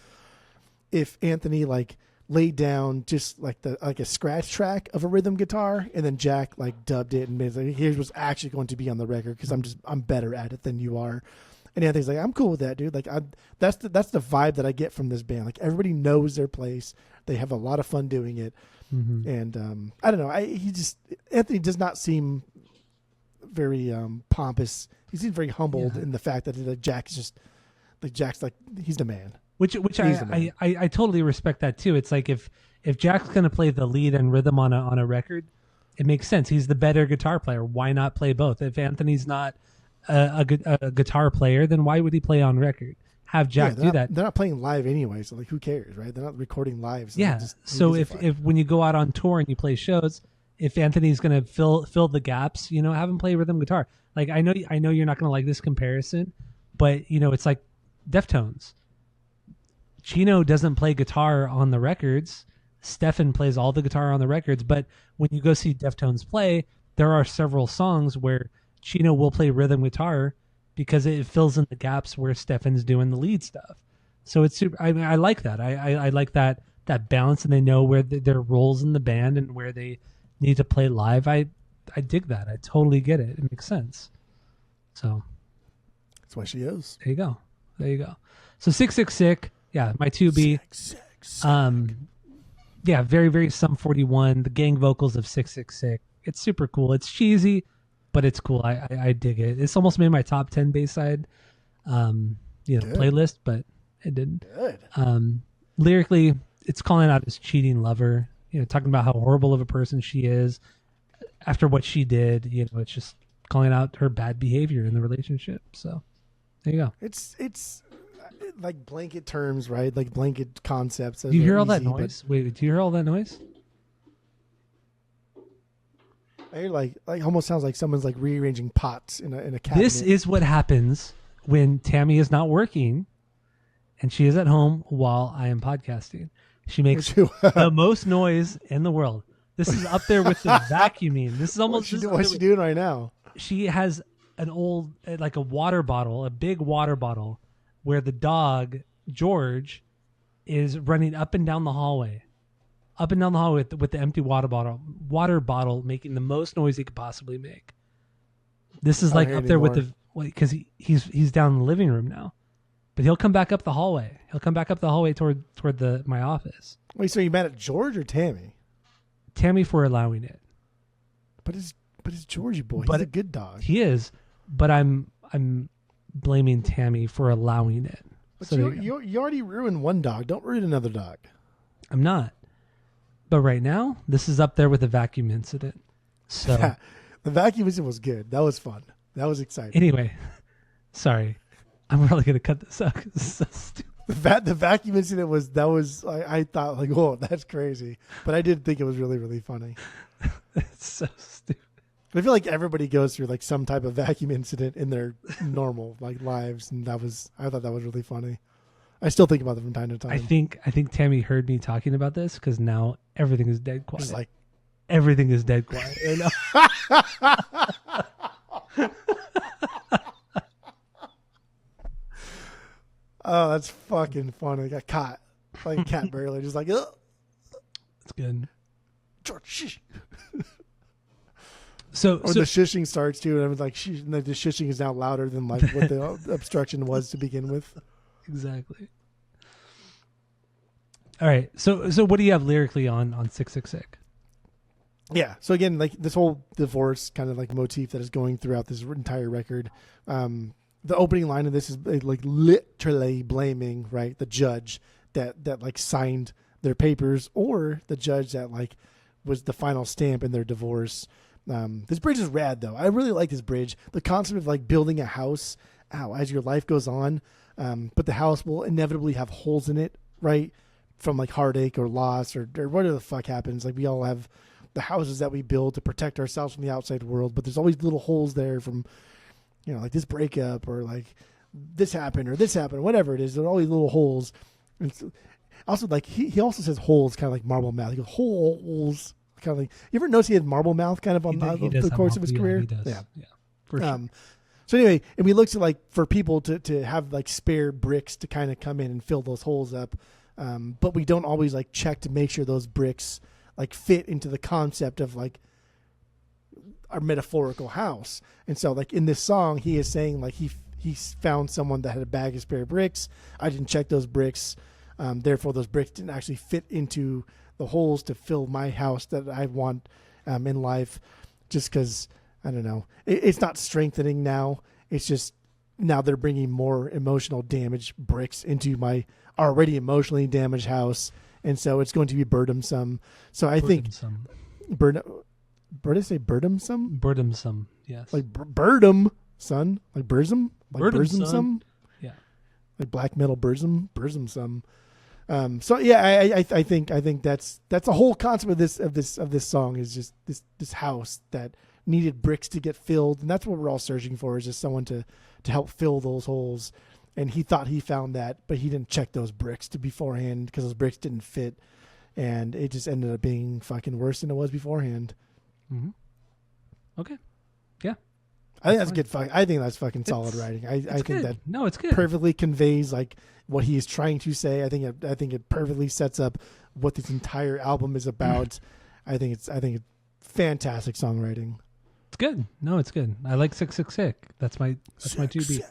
[SPEAKER 2] if Anthony like laid down just like a scratch track of a rhythm guitar, and then Jack like dubbed it and made like, here's what's actually going to be on the record because I'm better at it than you are. And Anthony's like, I'm cool with that, dude. Like that's the vibe that I get from this band. Like everybody knows their place. They have a lot of fun doing it.
[SPEAKER 1] Mm-hmm.
[SPEAKER 2] And I don't know. Anthony does not seem very pompous. He seems very humbled in the fact that Jack's like he's the man. Which
[SPEAKER 1] I totally respect that too. It's like if Jack's gonna play the lead and rhythm on a record, it makes sense. He's the better guitar player. Why not play both? If Anthony's not a guitar player, then why would he play on record? Have Jack do that.
[SPEAKER 2] They're not playing live anyway, so like who cares, right? They're not recording live.
[SPEAKER 1] So if when you go out on tour and you play shows, if Anthony's gonna fill the gaps, have him play rhythm guitar. Like I know you're not gonna like this comparison, but it's like Deftones. Chino doesn't play guitar on the records. Stefan plays all the guitar on the records, but when you go see Deftones play, there are several songs where Chino will play rhythm guitar because it fills in the gaps where Stefan's doing the lead stuff. So it's super. I like that. I like that balance, and they know where their roles in the band and where they need to play live. I dig that. I totally get it. It makes sense. So
[SPEAKER 2] that's why she is.
[SPEAKER 1] There you go. So 666. Yeah, my 2B. Yeah, very, very Sum 41. The gang vocals of 666. It's super cool. It's cheesy, but it's cool. I dig it. It's almost made my top 10 Bayside, playlist, but it didn't.
[SPEAKER 2] Good.
[SPEAKER 1] Lyrically, it's calling out his cheating lover. Talking about how horrible of a person she is after what she did. It's just calling out her bad behavior in the relationship. So there you go.
[SPEAKER 2] It's like blanket terms, right? Like blanket concepts.
[SPEAKER 1] Do you hear all that noise? Wait, do you hear all that noise?
[SPEAKER 2] I hear like almost sounds like someone's like rearranging pots in a cabinet.
[SPEAKER 1] This is what happens when Tammy is not working and she is at home while I am podcasting. She makes the most noise in the world. This is up there with the vacuuming. This is almost
[SPEAKER 2] what's she doing right now?
[SPEAKER 1] She has an old like a water bottle, a big water bottle, where the dog, George, is running up and down the hallway with the empty water bottle making the most noise he could possibly make. This is like up there with because he's down in the living room now, but he'll come back up the hallway. He'll come back up the hallway toward my office.
[SPEAKER 2] Wait, so you mad at George or Tammy?
[SPEAKER 1] Tammy for allowing it.
[SPEAKER 2] But it's Georgie boy. He's a good dog.
[SPEAKER 1] He is, but I'm blaming Tammy for allowing it.
[SPEAKER 2] But so you already ruined one dog. Don't ruin another dog.
[SPEAKER 1] I'm not. But right now, this is up there with the vacuum incident. So
[SPEAKER 2] the vacuum incident was good. That was fun. That was exciting.
[SPEAKER 1] Anyway, sorry. I'm really going to cut this out because it's so stupid.
[SPEAKER 2] The vacuum incident was I thought like, whoa, that's crazy. But I did think it was really, really funny.
[SPEAKER 1] It's so stupid.
[SPEAKER 2] I feel like everybody goes through like some type of vacuum incident in their normal like lives, and I thought that was really funny. I still think about it from time to time.
[SPEAKER 1] I think Tammy heard me talking about this because now everything is dead quiet.
[SPEAKER 2] It's like
[SPEAKER 1] everything is dead quiet.
[SPEAKER 2] Oh, that's fucking funny. Got caught like a cat burglar, just like ugh.
[SPEAKER 1] It's good.
[SPEAKER 2] George, shh.
[SPEAKER 1] So
[SPEAKER 2] the shishing starts too, and everyone's like, the shishing is now louder than like what the obstruction was to begin with.
[SPEAKER 1] Exactly. All right. So what do you have lyrically on 666?
[SPEAKER 2] Yeah. So again, like this whole divorce kind of like motif that is going throughout this entire record. The opening line of this is like literally blaming, right, the judge that like signed their papers, or the judge that like was the final stamp in their divorce. This bridge is rad though. I really like this bridge. The concept of like building a house, as your life goes on, but the house will inevitably have holes in it, right, from like heartache or loss or whatever the fuck happens. Like we all have the houses that we build to protect ourselves from the outside world, but there's always little holes there from, you know, like this breakup or like this happened or whatever it is. There's always little holes. And so, also, like he also says holes, kind of like marble mouth. He goes holes, kind of like. You ever notice he had marble mouth kind of on the course of his career?
[SPEAKER 1] He does. Yeah. For sure.
[SPEAKER 2] So anyway, and we looked at like for people to have like spare bricks to kind of come in and fill those holes up, but we don't always like check to make sure those bricks like fit into the concept of like our metaphorical house. And so like in this song, he is saying like he found someone that had a bag of spare bricks. I didn't check those bricks. Therefore, those bricks didn't actually fit into the holes to fill my house that I want in life. Just because, I don't know, it's not strengthening now. It's just now they're bringing more emotional damage bricks into my already emotionally damaged house. And so it's going to be burdensome. So I think... Did I say burdensome?
[SPEAKER 1] Burdensome, yes.
[SPEAKER 2] Like burdom, son. Like burzum? Like
[SPEAKER 1] burdensome? Yeah.
[SPEAKER 2] Like black metal burzum. So yeah, I think that's the whole concept of this song is just this house that needed bricks to get filled, and that's what we're all searching for, is just someone to help fill those holes. And he thought he found that, but he didn't check those bricks beforehand because those bricks didn't fit, and it just ended up being fucking worse than it was beforehand.
[SPEAKER 1] Mm-hmm. Okay. Yeah.
[SPEAKER 2] I think that's good. I think that's fucking solid writing. I think
[SPEAKER 1] good.
[SPEAKER 2] that
[SPEAKER 1] it's good.
[SPEAKER 2] Perfectly conveys like what he is trying to say. I think it perfectly sets up what this entire album is about. I think it's fantastic songwriting.
[SPEAKER 1] It's good. No, it's good. I like 666. That's my 2B.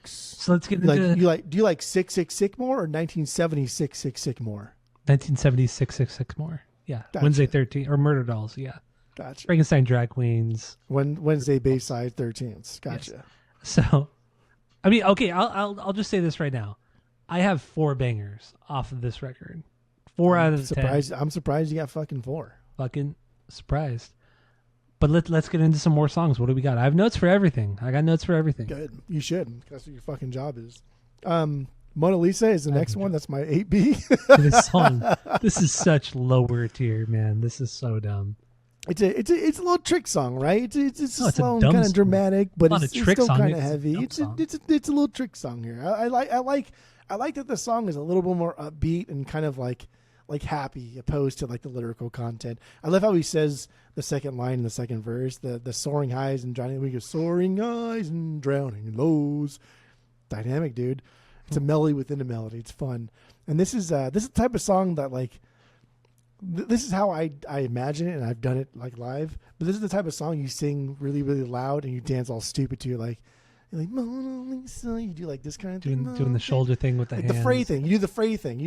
[SPEAKER 1] So let's get into
[SPEAKER 2] do you like 666 more or 1976 666 more?
[SPEAKER 1] 1976 666 more. Yeah. Gotcha. Wednesday 13 or Murder Dolls. Yeah.
[SPEAKER 2] Gotcha.
[SPEAKER 1] Frankenstein Drag Queens.
[SPEAKER 2] Wednesday Bayside 13th. Gotcha.
[SPEAKER 1] Yes. So, I mean, okay, I'll just say this right now. I have 4 bangers off of this record. 4 out of 10.
[SPEAKER 2] I'm surprised you got fucking 4.
[SPEAKER 1] Fucking surprised. But let's get into some more songs. What do we got? I have notes for everything. I got notes for everything.
[SPEAKER 2] Good. You should. That's what your fucking job is. Mona Lisa is the next one. That's my 8B.
[SPEAKER 1] This song. This is such lower tier, man. This is so dumb.
[SPEAKER 2] It's a little trick song, right? It's slow and kind of dramatic, but it's still kind of heavy. It's a little trick song here. I like that the song is a little bit more upbeat and kind of like happy, opposed to like the lyrical content. I love how he says the second line in the second verse, the soaring highs and drowning. We go soaring highs and drowning lows. Dynamic, dude. It's a melody within a melody. It's fun, and this is the type of song that like. This is how I imagine it, and I've done it like live. But this is the type of song you sing really, really loud, and you dance all stupid to, like Mona Lisa. You do like this kind of thing,
[SPEAKER 1] doing the shoulder thing with the hands.
[SPEAKER 2] The fray thing. You do the fray thing.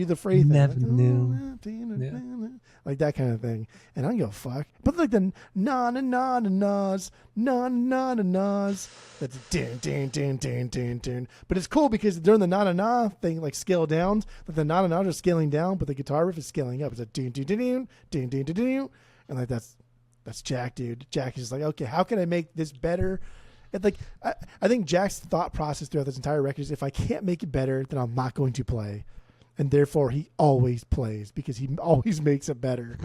[SPEAKER 1] Never
[SPEAKER 2] like,
[SPEAKER 1] knew.
[SPEAKER 2] Like that kind of thing. And I don't give a fuck. But like the na na na na nas, na na na nas. That's din din din din din din. But it's cool because during the na na na thing, like scale down, like the na na na are scaling down, but the guitar riff is scaling up. It's a din din din din din din din din. And like that's Jack, dude. Jack is just like, okay, how can I make this better? And like I think Jack's thought process throughout this entire record is, if I can't make it better, then I'm not going to play. And therefore, he always plays because he always makes it better.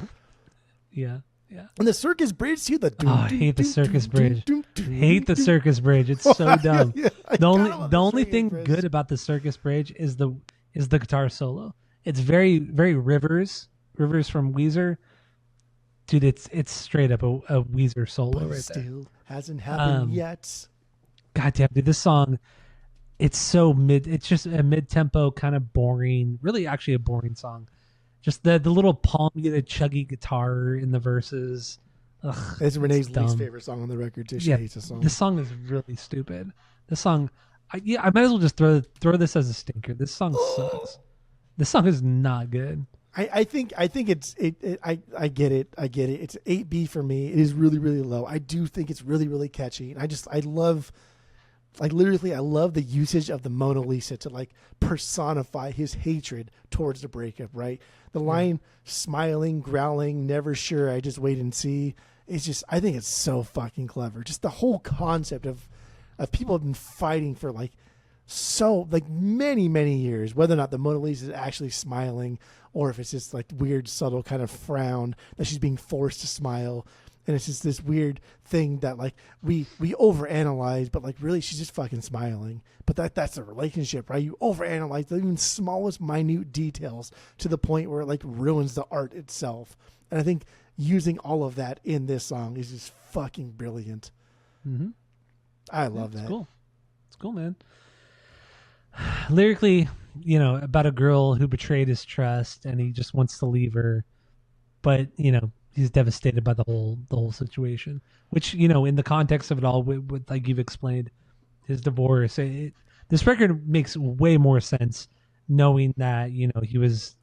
[SPEAKER 1] Yeah, yeah.
[SPEAKER 2] And the circus bridge, too.
[SPEAKER 1] I hate the circus bridge. Hate the circus bridge. It's so dumb.
[SPEAKER 2] Yeah,
[SPEAKER 1] the only thing good about the circus bridge is the guitar solo. It's very, very Rivers from Weezer. Dude, it's straight up a Weezer solo right there.
[SPEAKER 2] Still hasn't happened yet.
[SPEAKER 1] God damn, dude, this song. It's so it's just a mid-tempo kind of boring, really actually a boring song. Just the little palmy, chuggy guitar in the verses. Ugh,
[SPEAKER 2] it's Renee's least favorite song on the record too. She hates the song.
[SPEAKER 1] This song is really stupid. This song, I might as well just throw this as a stinker. This song sucks. This song is not good.
[SPEAKER 2] I think I get it. It's 8B for me. It is really, really low. I do think it's really, really catchy. And I love, like, literally, I love the usage of the Mona Lisa to, like, personify his hatred towards the breakup, right? The line, smiling, growling, never sure, I just wait and see. It's just, I think it's so fucking clever. Just the whole concept of people have been fighting for, like, so, like, many, many years, whether or not the Mona Lisa is actually smiling or if it's just, like, weird, subtle kind of frown that she's being forced to smile. And it's just this weird thing that, like, we overanalyze, but, like, really she's just fucking smiling. But that's a relationship, right? You overanalyze the even smallest minute details to the point where it, like, ruins the art itself. And I think using all of that in this song is just fucking brilliant.
[SPEAKER 1] Mm-hmm.
[SPEAKER 2] I love that.
[SPEAKER 1] It's cool. It's cool, man. Lyrically, you know, about a girl who betrayed his trust and he just wants to leave her, but, you know, he's devastated by the whole situation, which, you know, in the context of it all, with like you've explained, his divorce, this record makes way more sense knowing that, you know,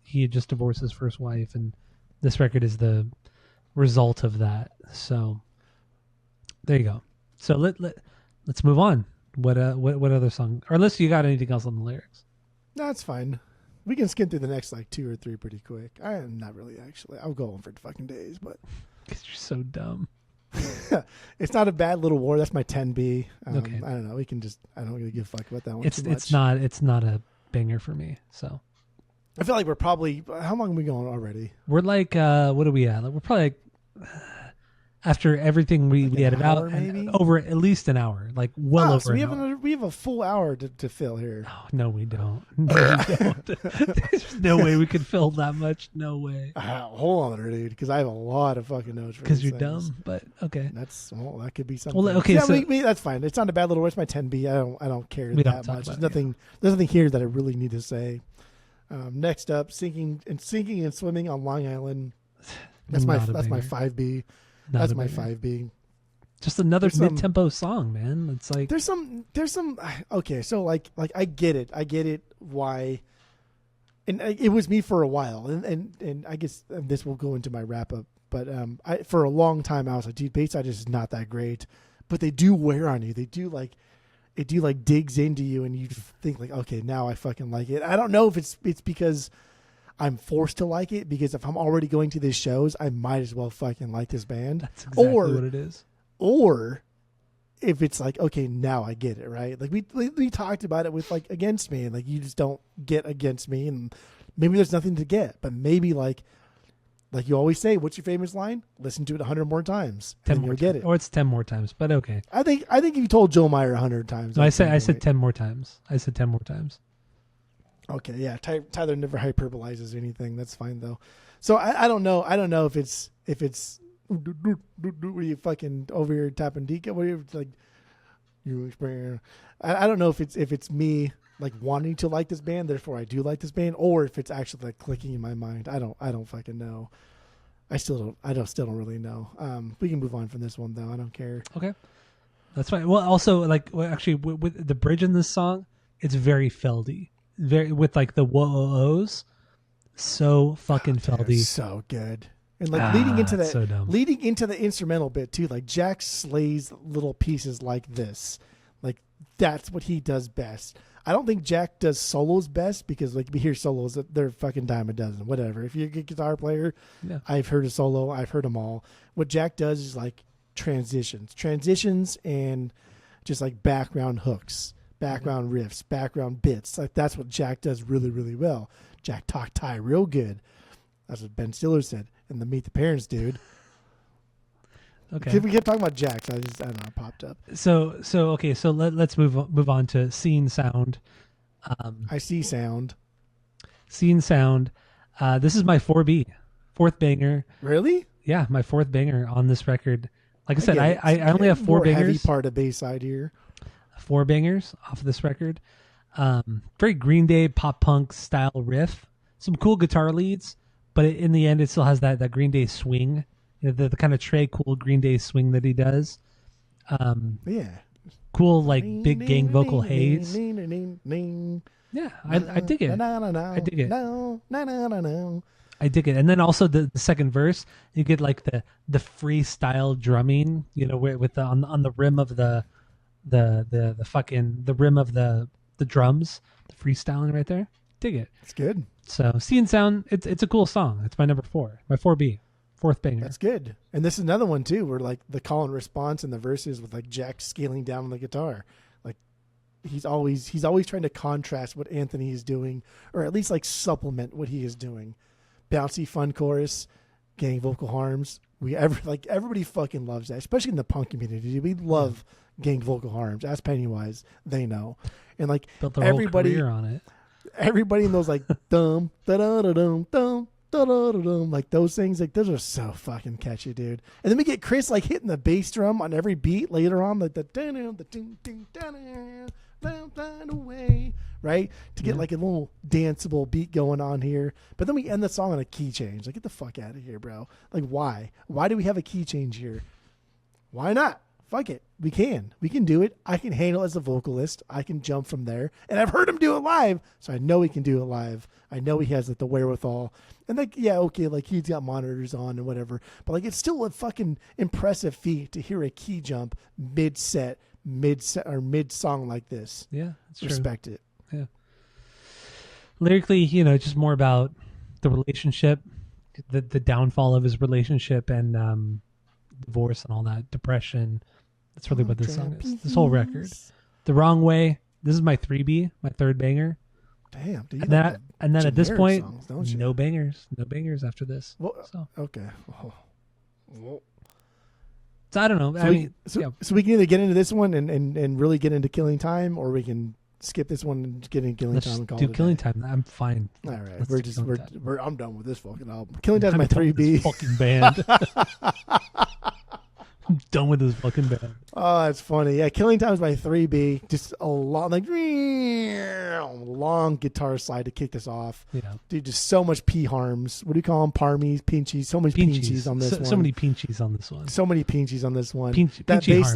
[SPEAKER 1] he had just divorced his first wife, and this record is the result of that. So there you go. So let's move on. What other song? Or unless you got anything else on the lyrics.
[SPEAKER 2] No, it's fine. We can skim through the next, like, 2 or 3 pretty quick. I am not really, actually. I'll go on for fucking days, but
[SPEAKER 1] Because you're so dumb.
[SPEAKER 2] it's not a bad little war. That's my 10B.
[SPEAKER 1] Okay.
[SPEAKER 2] I don't know. We can just, I don't really give a fuck about that one.
[SPEAKER 1] It's not a banger for me. So
[SPEAKER 2] I feel like we're probably, how long are we going already?
[SPEAKER 1] we're like, what are we at? Like, we're probably like, after everything we
[SPEAKER 2] Like
[SPEAKER 1] edited
[SPEAKER 2] an hour,
[SPEAKER 1] out,
[SPEAKER 2] maybe?
[SPEAKER 1] over at least an hour, like well over
[SPEAKER 2] So
[SPEAKER 1] an hour.
[SPEAKER 2] we have a full hour to fill here.
[SPEAKER 1] Oh, no, we don't. No, we don't. There's no way we could fill that much. No way.
[SPEAKER 2] Hold on there, dude, because I have a lot of fucking notes.
[SPEAKER 1] Because you're dumb, but okay.
[SPEAKER 2] That could be something.
[SPEAKER 1] Well, okay,
[SPEAKER 2] yeah,
[SPEAKER 1] so
[SPEAKER 2] that's fine. It's not a bad little war. It's my 10B. I don't care
[SPEAKER 1] We don't
[SPEAKER 2] that
[SPEAKER 1] talk
[SPEAKER 2] much.
[SPEAKER 1] about
[SPEAKER 2] There's nothing here that I really need to say. Next up, sinking and swimming on Long Island. That's my
[SPEAKER 1] not a banger.
[SPEAKER 2] 5B.
[SPEAKER 1] Not
[SPEAKER 2] That's
[SPEAKER 1] a
[SPEAKER 2] my
[SPEAKER 1] banger.
[SPEAKER 2] 5B.
[SPEAKER 1] Just another
[SPEAKER 2] There's some-
[SPEAKER 1] mid-tempo song, man. It's like
[SPEAKER 2] There's some okay, so like I get it why, and it was me for a while, and I guess this will go into my wrap up, but for a long time I was like, dude, Bayside is not that great, but they do wear on you. They do like digs into you, and you think like, okay, now I fucking like it. I don't know if it's because I'm forced to like it, because if I'm already going to these shows, I might as well fucking like this band.
[SPEAKER 1] that's exactly
[SPEAKER 2] or
[SPEAKER 1] what it is.
[SPEAKER 2] Or if it's like, okay, now I get it, right? Like we talked about it with like Against Me, and like you just don't get Against Me, and maybe there's nothing to get, but maybe like you always say, what's your famous line? Listen to it 100 more times,
[SPEAKER 1] 10
[SPEAKER 2] and
[SPEAKER 1] more
[SPEAKER 2] you'll get
[SPEAKER 1] times.
[SPEAKER 2] it.
[SPEAKER 1] Or it's 10 more times, but okay.
[SPEAKER 2] I think if you told Joe Meyer 100 times.
[SPEAKER 1] No, I
[SPEAKER 2] at some
[SPEAKER 1] said
[SPEAKER 2] point-
[SPEAKER 1] 10 more times. I said 10 more times.
[SPEAKER 2] Okay, yeah. Tyler never hyperbolizes anything. That's fine though. So I don't know. I don't know if it's where you fucking over here tapping Dika, where you like you. I don't know if it's me like wanting to like this band, therefore I do like this band, or if it's actually like clicking in my mind. I don't fucking know. I still don't really know. We can move on from this one though. I don't care.
[SPEAKER 1] Okay. That's fine. Well, also, like, actually, with the bridge in this song, it's very Feldy. Very, with like the whoa-ohs. So fucking
[SPEAKER 2] They're
[SPEAKER 1] Feldy.
[SPEAKER 2] so good. And like leading into
[SPEAKER 1] it's so dumb.
[SPEAKER 2] leading into the instrumental bit too, like Jack slays little pieces like this. Like that's what he does best. I don't think Jack does solos best, because like we hear solos, they're fucking dime a dozen, whatever. If you're a good guitar player,
[SPEAKER 1] Yeah.
[SPEAKER 2] I've heard a solo, I've heard them all. What Jack does is like transitions and just like background hooks, background riffs, background bits. Like that's what Jack does really, really well. Jack talked Thai real good. That's what Ben Stiller said in the Meet the Parents dude.
[SPEAKER 1] Okay.
[SPEAKER 2] We kept talking about Jack, so I don't know, it popped up.
[SPEAKER 1] So okay. So let's move on to Scene Sound.
[SPEAKER 2] I see sound.
[SPEAKER 1] Scene Sound. This is my 4B, fourth banger.
[SPEAKER 2] Really?
[SPEAKER 1] Yeah, my fourth banger on this record. Like I said,
[SPEAKER 2] get it.
[SPEAKER 1] I only have four
[SPEAKER 2] More heavy
[SPEAKER 1] bangers.
[SPEAKER 2] part of Bayside here.
[SPEAKER 1] 4 bangers off of this record. Very Green Day pop punk style riff. Some cool guitar leads, but in the end, it still has that Green Day swing. You know, the kind of Trey cool Green Day swing that he does.
[SPEAKER 2] Yeah.
[SPEAKER 1] Cool, like big gang vocal haze.
[SPEAKER 2] Yeah,
[SPEAKER 1] Yeah, I dig it. I dig it. I dig it. And then also the second verse, you get like the freestyle drumming, with the on the rim of the fucking the rim of the drums, the freestyling right there. Dig it.
[SPEAKER 2] It's good.
[SPEAKER 1] So Sea and Sound, it's a cool song. It's my number 4, my 4B, fourth banger.
[SPEAKER 2] That's good. And this is another one too, where like the call and response in the verses with like Jack scaling down on the guitar. Like he's always trying to contrast what Anthony is doing, or at least like supplement what he is doing. Bouncy, fun chorus, gang vocal harms. Everybody fucking loves that, especially in the punk community. We love gang vocal harms. Ask Pennywise, they know. And like
[SPEAKER 1] Built their
[SPEAKER 2] everybody
[SPEAKER 1] whole career on it.
[SPEAKER 2] Everybody knows like dum da da da dum dum da da da dum, like those things. Like those are so fucking catchy, dude. And then we get Chris like hitting the bass drum on every beat later on, like the ding ding ding down away, right? To get like a little danceable beat going on here. But then we end the song on a key change. Like get the fuck out of here, bro. Like why? Why do we have a key change here? Why not? Fuck it. We can do it. I can handle it as a vocalist. I can jump from there. And I've heard him do it live, so I know he can do it live. I know he has like the wherewithal. And like, yeah, okay, like he's got monitors on and whatever. But like it's still a fucking impressive feat to hear a key jump mid-set or mid-song like this.
[SPEAKER 1] Yeah, that's true.
[SPEAKER 2] Respect it.
[SPEAKER 1] Yeah. Lyrically, just more about the relationship, the downfall of his relationship, and divorce and all that, depression. That's really what this song is. This whole record. The Wrong Way. This is my 3B, my third banger.
[SPEAKER 2] Damn, dude.
[SPEAKER 1] And then at this point,
[SPEAKER 2] songs,
[SPEAKER 1] no bangers after this.
[SPEAKER 2] Well,
[SPEAKER 1] so.
[SPEAKER 2] Okay. Well.
[SPEAKER 1] So I don't know.
[SPEAKER 2] So we can either get into this one and really get into Killing Time, or we can skip this one and get into Killing Time and call it a
[SPEAKER 1] Killing
[SPEAKER 2] day.
[SPEAKER 1] Time. I'm fine.
[SPEAKER 2] All right, I'm done with this fucking album. Killing Time's my
[SPEAKER 1] I'm
[SPEAKER 2] 3B.
[SPEAKER 1] Fucking band. I'm done with this fucking band.
[SPEAKER 2] Oh, that's funny. Yeah, Killing Time's my 3B. Just a long, long guitar slide to kick this off.
[SPEAKER 1] Yeah,
[SPEAKER 2] dude, just so much P harms. What do you call them? Parmies, pinchies. So many pinchies on this one.
[SPEAKER 1] So many pinchies on this one.
[SPEAKER 2] So many pinchies on this one.
[SPEAKER 1] That
[SPEAKER 2] bass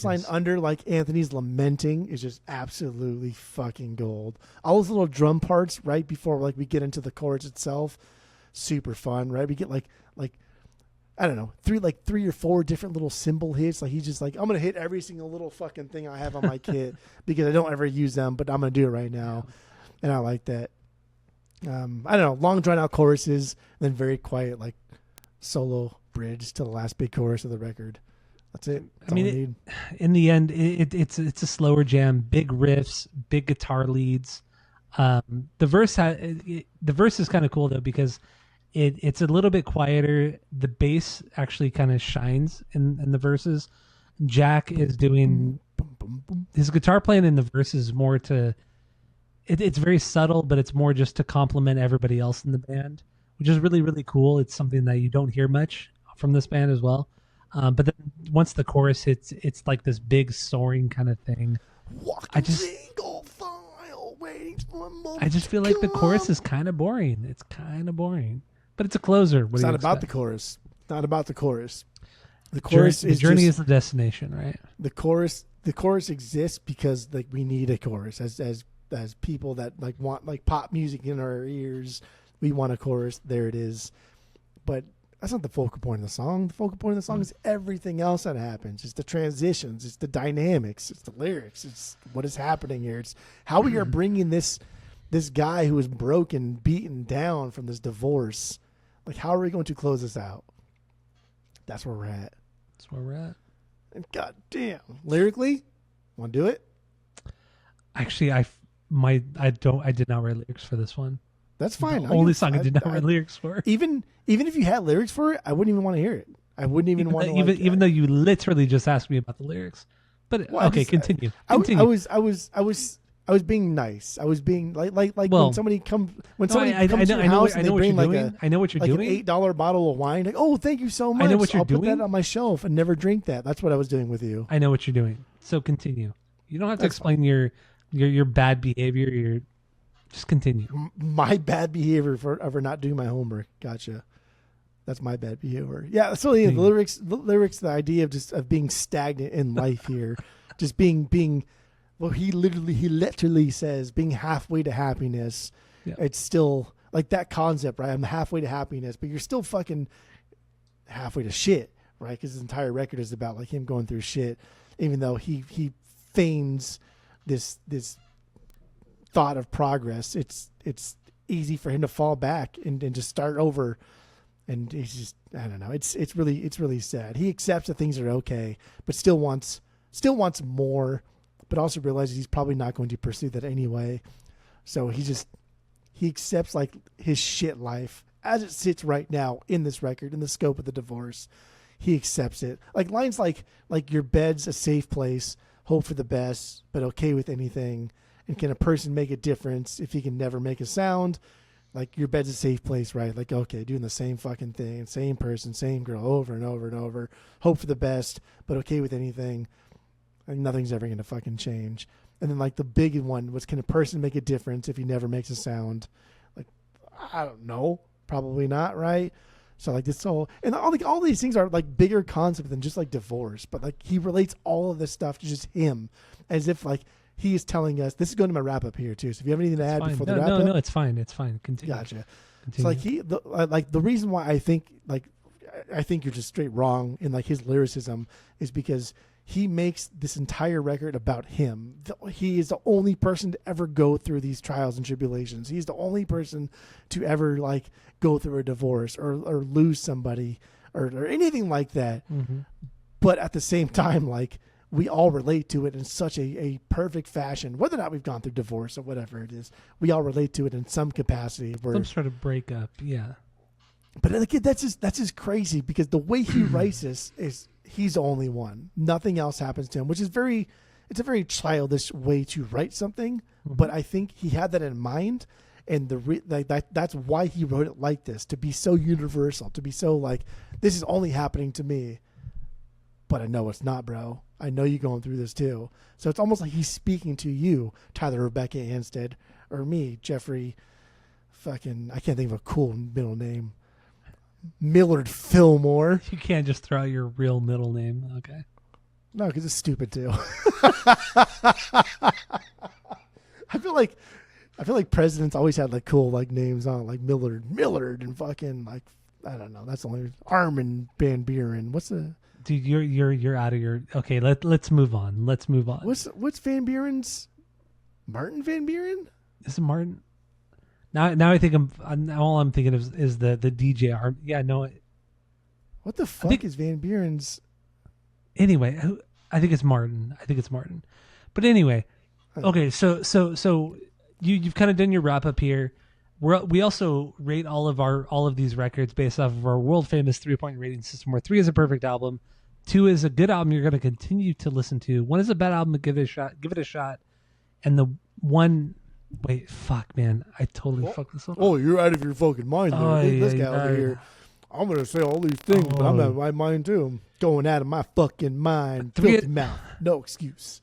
[SPEAKER 2] line under like Anthony's lamenting is just absolutely fucking gold. All those little drum parts right before like we get into the chorus itself, super fun. Right, we get like. I don't know, three or four different little cymbal hits. Like he's just like, I'm gonna hit every single little fucking thing I have on my kit because I don't ever use them, but I'm gonna do it right now, and I like that. I don't know, long drawn out choruses, then very quiet like solo bridge to the last big chorus of the record. That's it. That's
[SPEAKER 1] in the end, it's a slower jam, big riffs, big guitar leads. The verse is kind of cool though because it's a little bit quieter. The bass actually kind of shines in the verses. Jack is doing his guitar playing in the verses more to. It's very subtle, but it's more just to complement everybody else in the band, which is really really cool. It's something that you don't hear much from this band as well. But then once the chorus hits, it's like this big soaring kind of thing. I just feel like the chorus is kind of boring. It's kind of boring. But it's a closer.
[SPEAKER 2] It's not about the chorus. Not about the chorus.
[SPEAKER 1] The chorus is the journey is the destination, right?
[SPEAKER 2] The chorus exists because like we need a chorus as people that like want like pop music in our ears. We want a chorus. There it is. But that's not the focal point of the song. The focal point of the song is everything else that happens. It's the transitions. It's the dynamics. It's the lyrics. It's what is happening here. It's how we are bringing this guy who is broken, beaten down from this divorce. Like, how are we going to close this out? That's where we're at.
[SPEAKER 1] That's where we're at.
[SPEAKER 2] And goddamn, lyrically, want to do it?
[SPEAKER 1] Actually, I did not write lyrics for this one.
[SPEAKER 2] That's fine.
[SPEAKER 1] The only song I did not write lyrics for.
[SPEAKER 2] Even if you had lyrics for it, I wouldn't even want to hear it. I wouldn't even want to.
[SPEAKER 1] Even though you literally just asked me about the lyrics. But well, okay, continue.
[SPEAKER 2] I was being nice. I was being like when somebody comes to your house and they bring like an $8 bottle of wine. Like, oh, thank you so much.
[SPEAKER 1] I know what you're
[SPEAKER 2] doing.
[SPEAKER 1] Put
[SPEAKER 2] that on my shelf and never drink that. That's what I was doing with you.
[SPEAKER 1] I know what you're doing. So continue. You don't have to explain your bad behavior. Just continue.
[SPEAKER 2] My bad behavior for not doing my homework. Gotcha. That's my bad behavior. Yeah. So yeah, the lyrics, the idea of just of being stagnant in life here, just being. Well, he literally says being halfway to happiness. Yeah. It's still like that concept, right? I'm halfway to happiness, but you're still fucking halfway to shit, right? Because his entire record is about like him going through shit, even though he feigns this thought of progress. It's easy for him to fall back and just start over, and he's just, I don't know. It's really sad. He accepts that things are okay, but still wants more, but also realizes he's probably not going to pursue that anyway. So he accepts like his shit life as it sits right now in this record, in the scope of the divorce. He accepts it. Like lines like your bed's a safe place, hope for the best, but okay with anything. And can a person make a difference if he can never make a sound? Like your bed's a safe place, right? Like, okay, doing the same fucking thing, same person, same girl over and over and over. Hope for the best, but okay with anything. Like nothing's ever going to fucking change. And then like the big one was, can a person make a difference if he never makes a sound? Like, I don't know. Probably not, right? So like this whole, and all these things are like bigger concepts than just like divorce, but like he relates all of this stuff to just him, as if like he is telling us. This is going to my wrap up here too. So if you have anything to add before the wrap up,
[SPEAKER 1] no, it's fine. Continue.
[SPEAKER 2] Gotcha. So like the reason why I think you're just straight wrong in like his lyricism is because he makes this entire record about him. He is the only person to ever go through these trials and tribulations. He's the only person to ever like go through a divorce or lose somebody or anything like that. Mm-hmm. But at the same time, like we all relate to it in such a perfect fashion, whether or not we've gone through divorce or whatever it is, we all relate to it in some capacity.
[SPEAKER 1] Some sort of breakup. Yeah.
[SPEAKER 2] But like, that's just crazy because the way he writes this is, he's the only one. Nothing else happens to him, which is it's a very childish way to write something. Mm-hmm. But I think he had that in mind, and that's why he wrote it like this, to be so universal, to be so like, this is only happening to me. But I know it's not, bro. I know you're going through this too. So it's almost like he's speaking to you, Tyler, Rebecca Anstead, or me, Jeffrey. Fucking, I can't think of a cool middle name. Millard Fillmore.
[SPEAKER 1] You can't just throw out your real middle name. Okay.
[SPEAKER 2] No, because it's stupid too. I feel like presidents always had like cool like names on, like Millard, and fucking like, I don't know. That's only Armin Van Buren. What's the
[SPEAKER 1] dude? You're out of your. Okay, let's move on.
[SPEAKER 2] What's Van Buren's? Martin Van Buren?
[SPEAKER 1] Is it Martin? Now I think all I'm thinking of is the DJ arm. Yeah, no.
[SPEAKER 2] What the fuck is Van Buren's?
[SPEAKER 1] Anyway, I think it's Martin. But anyway, okay. So you've kind of done your wrap up here. We also rate all of these records based off of our world famous 3-point rating system, where 3 is a perfect album, 2 is a good album you're going to continue to listen to, 1 is a bad album, give it a shot, and the 1. Wait, fuck, man. I totally fucked this up.
[SPEAKER 2] Oh, you're out of your fucking mind there. This guy over here. I'm going to say all these things, but I'm out of my mind too. I'm going out of my fucking mind. Filthy mouth. No excuse.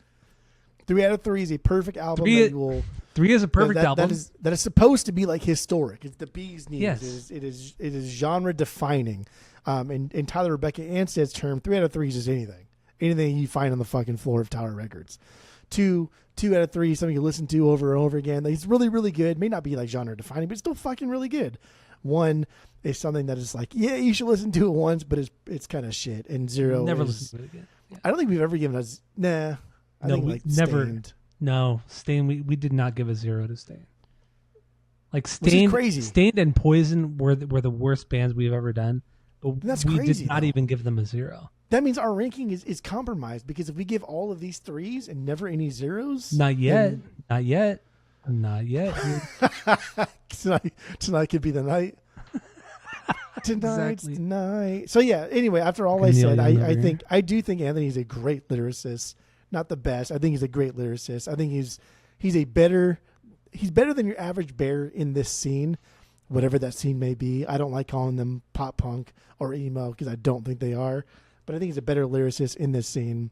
[SPEAKER 2] 3 out of 3 is a perfect album.
[SPEAKER 1] 3 is a perfect album.
[SPEAKER 2] That is supposed to be like historic. It's the bee's knees.
[SPEAKER 1] Yes.
[SPEAKER 2] It is genre defining. In Tyler Rebecca Anstead's term, 3 out of 3 is just anything. Anything you find on the fucking floor of Tower Records. 2 out of 3 is something you listen to over and over again. It's really, really good. May not be like genre defining, but it's still fucking really good. 1 is something that is like, yeah, you should listen to it once, but it's kind of shit. And 0
[SPEAKER 1] never listen to it again. Yeah.
[SPEAKER 2] I don't think we've ever given us I think
[SPEAKER 1] we
[SPEAKER 2] like
[SPEAKER 1] never.
[SPEAKER 2] Stained.
[SPEAKER 1] No, Stained. We did not give a 0 to Stained. Like Stained,
[SPEAKER 2] crazy.
[SPEAKER 1] Stained and Poison were the worst bands we've ever done, but we
[SPEAKER 2] crazy,
[SPEAKER 1] did not even give them a 0.
[SPEAKER 2] That means our ranking is compromised, because if we give all of these 3s and never any 0s,
[SPEAKER 1] not yet.
[SPEAKER 2] Tonight could be the night. Tonight's
[SPEAKER 1] Exactly.
[SPEAKER 2] the night. So yeah. Anyway, after all I said, I do think Anthony's a great lyricist. Not the best. I think he's a great lyricist. I think he's better than your average bear in this scene, whatever that scene may be. I don't like calling them pop punk or emo because I don't think they are. But I think he's a better lyricist in this scene.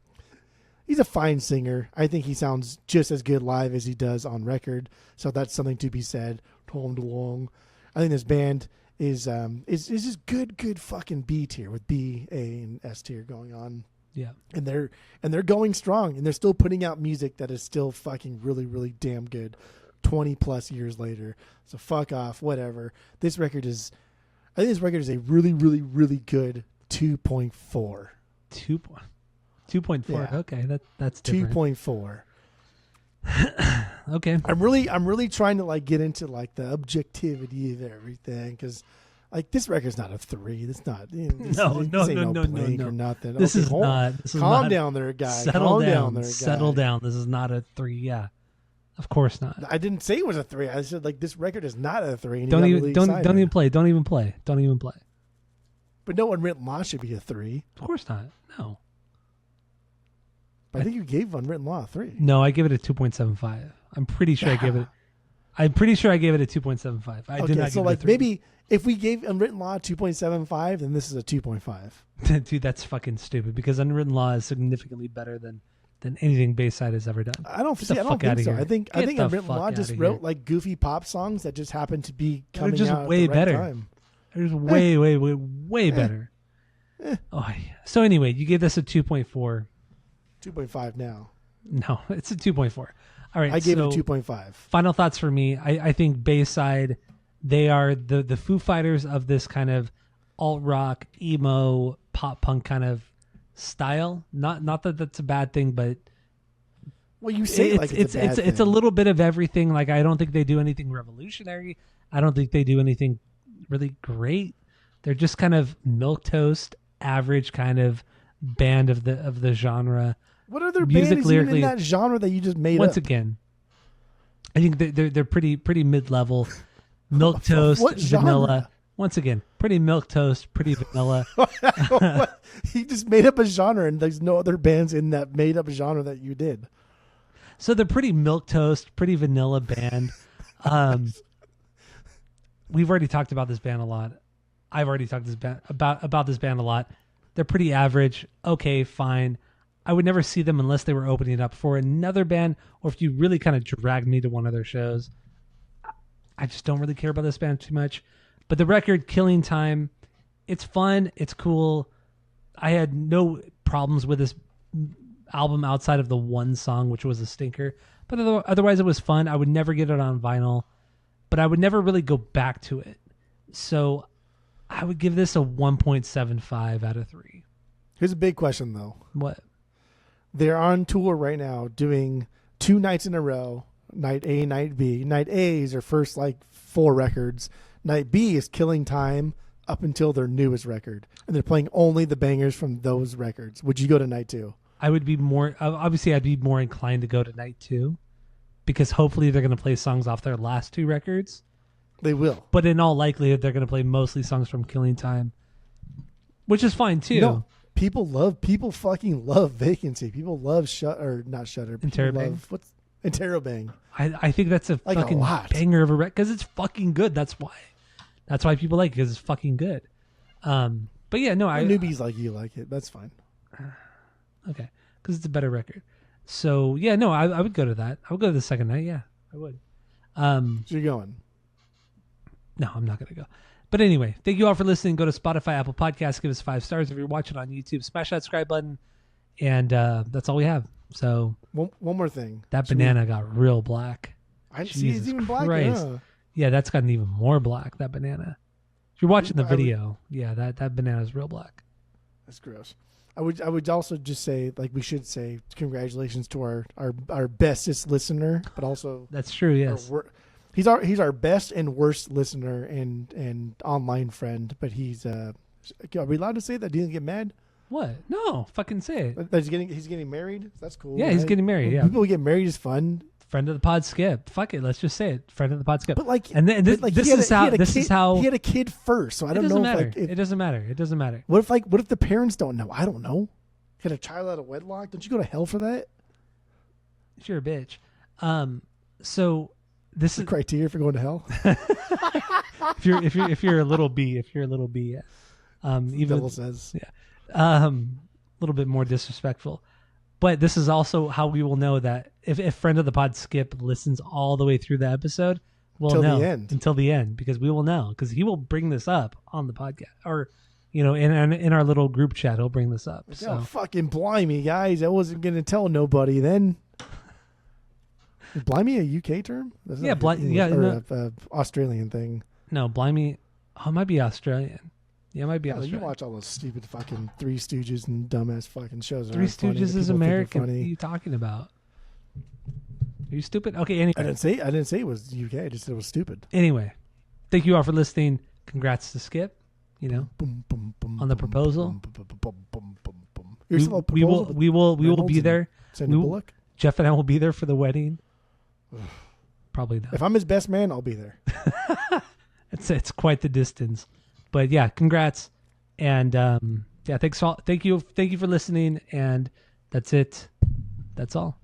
[SPEAKER 2] He's a fine singer. I think he sounds just as good live as he does on record. So that's something to be said. Tom DeLonge. I think this band is just good fucking B tier with B, A, and S tier going on.
[SPEAKER 1] Yeah.
[SPEAKER 2] And they're going strong, and they're still putting out music that is still fucking really, really damn good. 20 plus years later. So fuck off, whatever. I think this record is a really, really, really good 2.4.
[SPEAKER 1] 2.4.
[SPEAKER 2] Yeah.
[SPEAKER 1] Okay, that's different.
[SPEAKER 2] 2.4.
[SPEAKER 1] Okay.
[SPEAKER 2] I'm really trying to like get into like the objectivity of everything because like this record's not a 3. It's not. This ain't no Blink or nothing.
[SPEAKER 1] This is not.
[SPEAKER 2] Calm down there, guy.
[SPEAKER 1] Settle down. Settle down. This is not a 3. Yeah, of course not.
[SPEAKER 2] I didn't say it was a 3. I said like this record is not a 3. And
[SPEAKER 1] don't even play. Don't even play.
[SPEAKER 2] But no Unwritten Law should be a 3.
[SPEAKER 1] Of course not. No.
[SPEAKER 2] But I think you gave Unwritten Law a 3.
[SPEAKER 1] No, I give it a 2.75. I'm pretty sure I gave it. I'm pretty sure I gave it a 2.75. I did not.
[SPEAKER 2] So
[SPEAKER 1] give
[SPEAKER 2] like
[SPEAKER 1] it a 3.
[SPEAKER 2] maybe if we gave Unwritten Law 2.75, then this is a 2.5.
[SPEAKER 1] Dude, that's fucking stupid because Unwritten Law is significantly better than anything Bayside has ever done.
[SPEAKER 2] I don't think so.
[SPEAKER 1] Here.
[SPEAKER 2] I think Unwritten Law just wrote like goofy pop songs that just happened to be coming
[SPEAKER 1] just
[SPEAKER 2] out
[SPEAKER 1] way
[SPEAKER 2] at the
[SPEAKER 1] better.
[SPEAKER 2] right time.
[SPEAKER 1] It was way better. Oh, yeah. So anyway, you gave this a 2.4.
[SPEAKER 2] 2.5 now.
[SPEAKER 1] No, it's a 2.4. All right.
[SPEAKER 2] I gave it a 2.5.
[SPEAKER 1] Final thoughts for me. I think Bayside, they are the Foo Fighters of this kind of alt rock, emo, pop punk kind of style. Not that that's a bad thing, but
[SPEAKER 2] well, you say
[SPEAKER 1] it's a little bit of everything. Like I don't think they do anything revolutionary. I don't think they do anything really great. They're just kind of milquetoast, average kind of band of the genre.
[SPEAKER 2] What other band is even in that genre that you just made
[SPEAKER 1] once
[SPEAKER 2] up?
[SPEAKER 1] Again, I think they're pretty mid-level, milquetoast, vanilla. Once again, pretty milquetoast, pretty vanilla.
[SPEAKER 2] He just made up a genre, and there's no other bands in that made up genre that you did.
[SPEAKER 1] So they're pretty milquetoast, pretty vanilla band. We've already talked about this band a lot. I've already talked about this band a lot. They're pretty average. Okay, fine. I would never see them unless they were opening up for another band, or if you really kind of dragged me to one of their shows. I just don't really care about this band too much. But the record, Killing Time, it's fun. It's cool. I had no problems with this album outside of the one song, which was a stinker. But otherwise, it was fun. I would never get it on vinyl, but I would never really go back to it. So I would give this a 1.75 out of 3.
[SPEAKER 2] Here's a big question, though.
[SPEAKER 1] What?
[SPEAKER 2] They're on tour right now doing 2 nights in a row, night A, night B. Night A is their first, 4 records. Night B is Killing Time up until their newest record. And they're playing only the bangers from those records. Would you go to night 2?
[SPEAKER 1] I would be more, obviously I'd be more inclined to go to night 2 because hopefully they're going to play songs off their last 2 records.
[SPEAKER 2] They will.
[SPEAKER 1] But in all likelihood, they're going to play mostly songs from Killing Time, which is fine too.
[SPEAKER 2] No, people fucking love Vacancy. People love not Shudder.
[SPEAKER 1] Interrobang.
[SPEAKER 2] What's Interrobang?
[SPEAKER 1] I think that's a fucking banger of a record because it's fucking good. That's why people like it, because it's fucking good. But yeah, no,
[SPEAKER 2] newbies like you like it. That's fine.
[SPEAKER 1] Okay, because it's a better record. So yeah, no, I would go to that. I would go to the second night. Yeah, I would. So
[SPEAKER 2] you're going?
[SPEAKER 1] No, I'm not going to go. But anyway, thank you all for listening. Go to Spotify, Apple Podcasts, give us 5 stars. If you're watching on YouTube, smash that subscribe button. And that's all we have. So
[SPEAKER 2] one more thing.
[SPEAKER 1] That banana got real black.
[SPEAKER 2] I see it's even black.
[SPEAKER 1] Yeah, that's gotten even more black, that banana. If you're watching the video, that banana is real black.
[SPEAKER 2] That's gross. I would also just say, we should say congratulations to our bestest listener, but also
[SPEAKER 1] that's true. Yes,
[SPEAKER 2] he's our best and worst listener and online friend. But he's are we allowed to say that? Do you get mad?
[SPEAKER 1] What? No, fucking say it.
[SPEAKER 2] He's getting married. That's cool.
[SPEAKER 1] Yeah, he's getting married. Yeah,
[SPEAKER 2] people who get married is fun.
[SPEAKER 1] Friend of the pod, Skip. Fuck it, let's just say it. Friend of the pod, Skip.
[SPEAKER 2] But
[SPEAKER 1] this is how
[SPEAKER 2] he had a kid first, so I don't know.
[SPEAKER 1] It doesn't matter. It doesn't matter.
[SPEAKER 2] What if the parents don't know? I don't know. Had a child out of wedlock? Don't you go to hell for that?
[SPEAKER 1] You're a bitch. So this is
[SPEAKER 2] the criteria for going to hell.
[SPEAKER 1] if you're a little B, yeah. Even
[SPEAKER 2] Devil says,
[SPEAKER 1] yeah. A little bit more disrespectful. But this is also how we will know that if friend of the pod Skip listens all the way through the episode, we'll know until the end, because we will know, because he will bring this up on the podcast, or in our little group chat, he'll bring this up. So
[SPEAKER 2] fucking blimey, guys! I wasn't gonna tell nobody then. Is blimey a UK term? That's
[SPEAKER 1] Yeah,
[SPEAKER 2] not English, or
[SPEAKER 1] no,
[SPEAKER 2] a Australian thing.
[SPEAKER 1] no, blimey. Oh, it might be Australian. Yeah, it might be
[SPEAKER 2] Oh, you
[SPEAKER 1] Australian.
[SPEAKER 2] watch all those stupid fucking Three Stooges and dumbass fucking shows. that
[SPEAKER 1] Three
[SPEAKER 2] aren't funny that
[SPEAKER 1] Stooges is
[SPEAKER 2] people think are
[SPEAKER 1] American. What are
[SPEAKER 2] funny.
[SPEAKER 1] you talking about? Are you stupid? Okay, anyway.
[SPEAKER 2] I didn't say it was UK. I just said it was stupid.
[SPEAKER 1] Anyway, thank you all for listening. Congrats to Skip. You know,
[SPEAKER 2] Boom, boom, boom,
[SPEAKER 1] on the
[SPEAKER 2] boom,
[SPEAKER 1] proposal.
[SPEAKER 2] boom, boom, boom, boom, boom, boom, boom. Here's a little proposal with
[SPEAKER 1] we will
[SPEAKER 2] Reynolds
[SPEAKER 1] be
[SPEAKER 2] and
[SPEAKER 1] there.
[SPEAKER 2] Sandra
[SPEAKER 1] We-
[SPEAKER 2] Bullock.
[SPEAKER 1] Jeff and I will be there for the wedding. Probably not.
[SPEAKER 2] If I'm his best man, I'll be there.
[SPEAKER 1] It's quite the distance, but yeah, congrats, and yeah, thank you for listening, and that's it. That's all.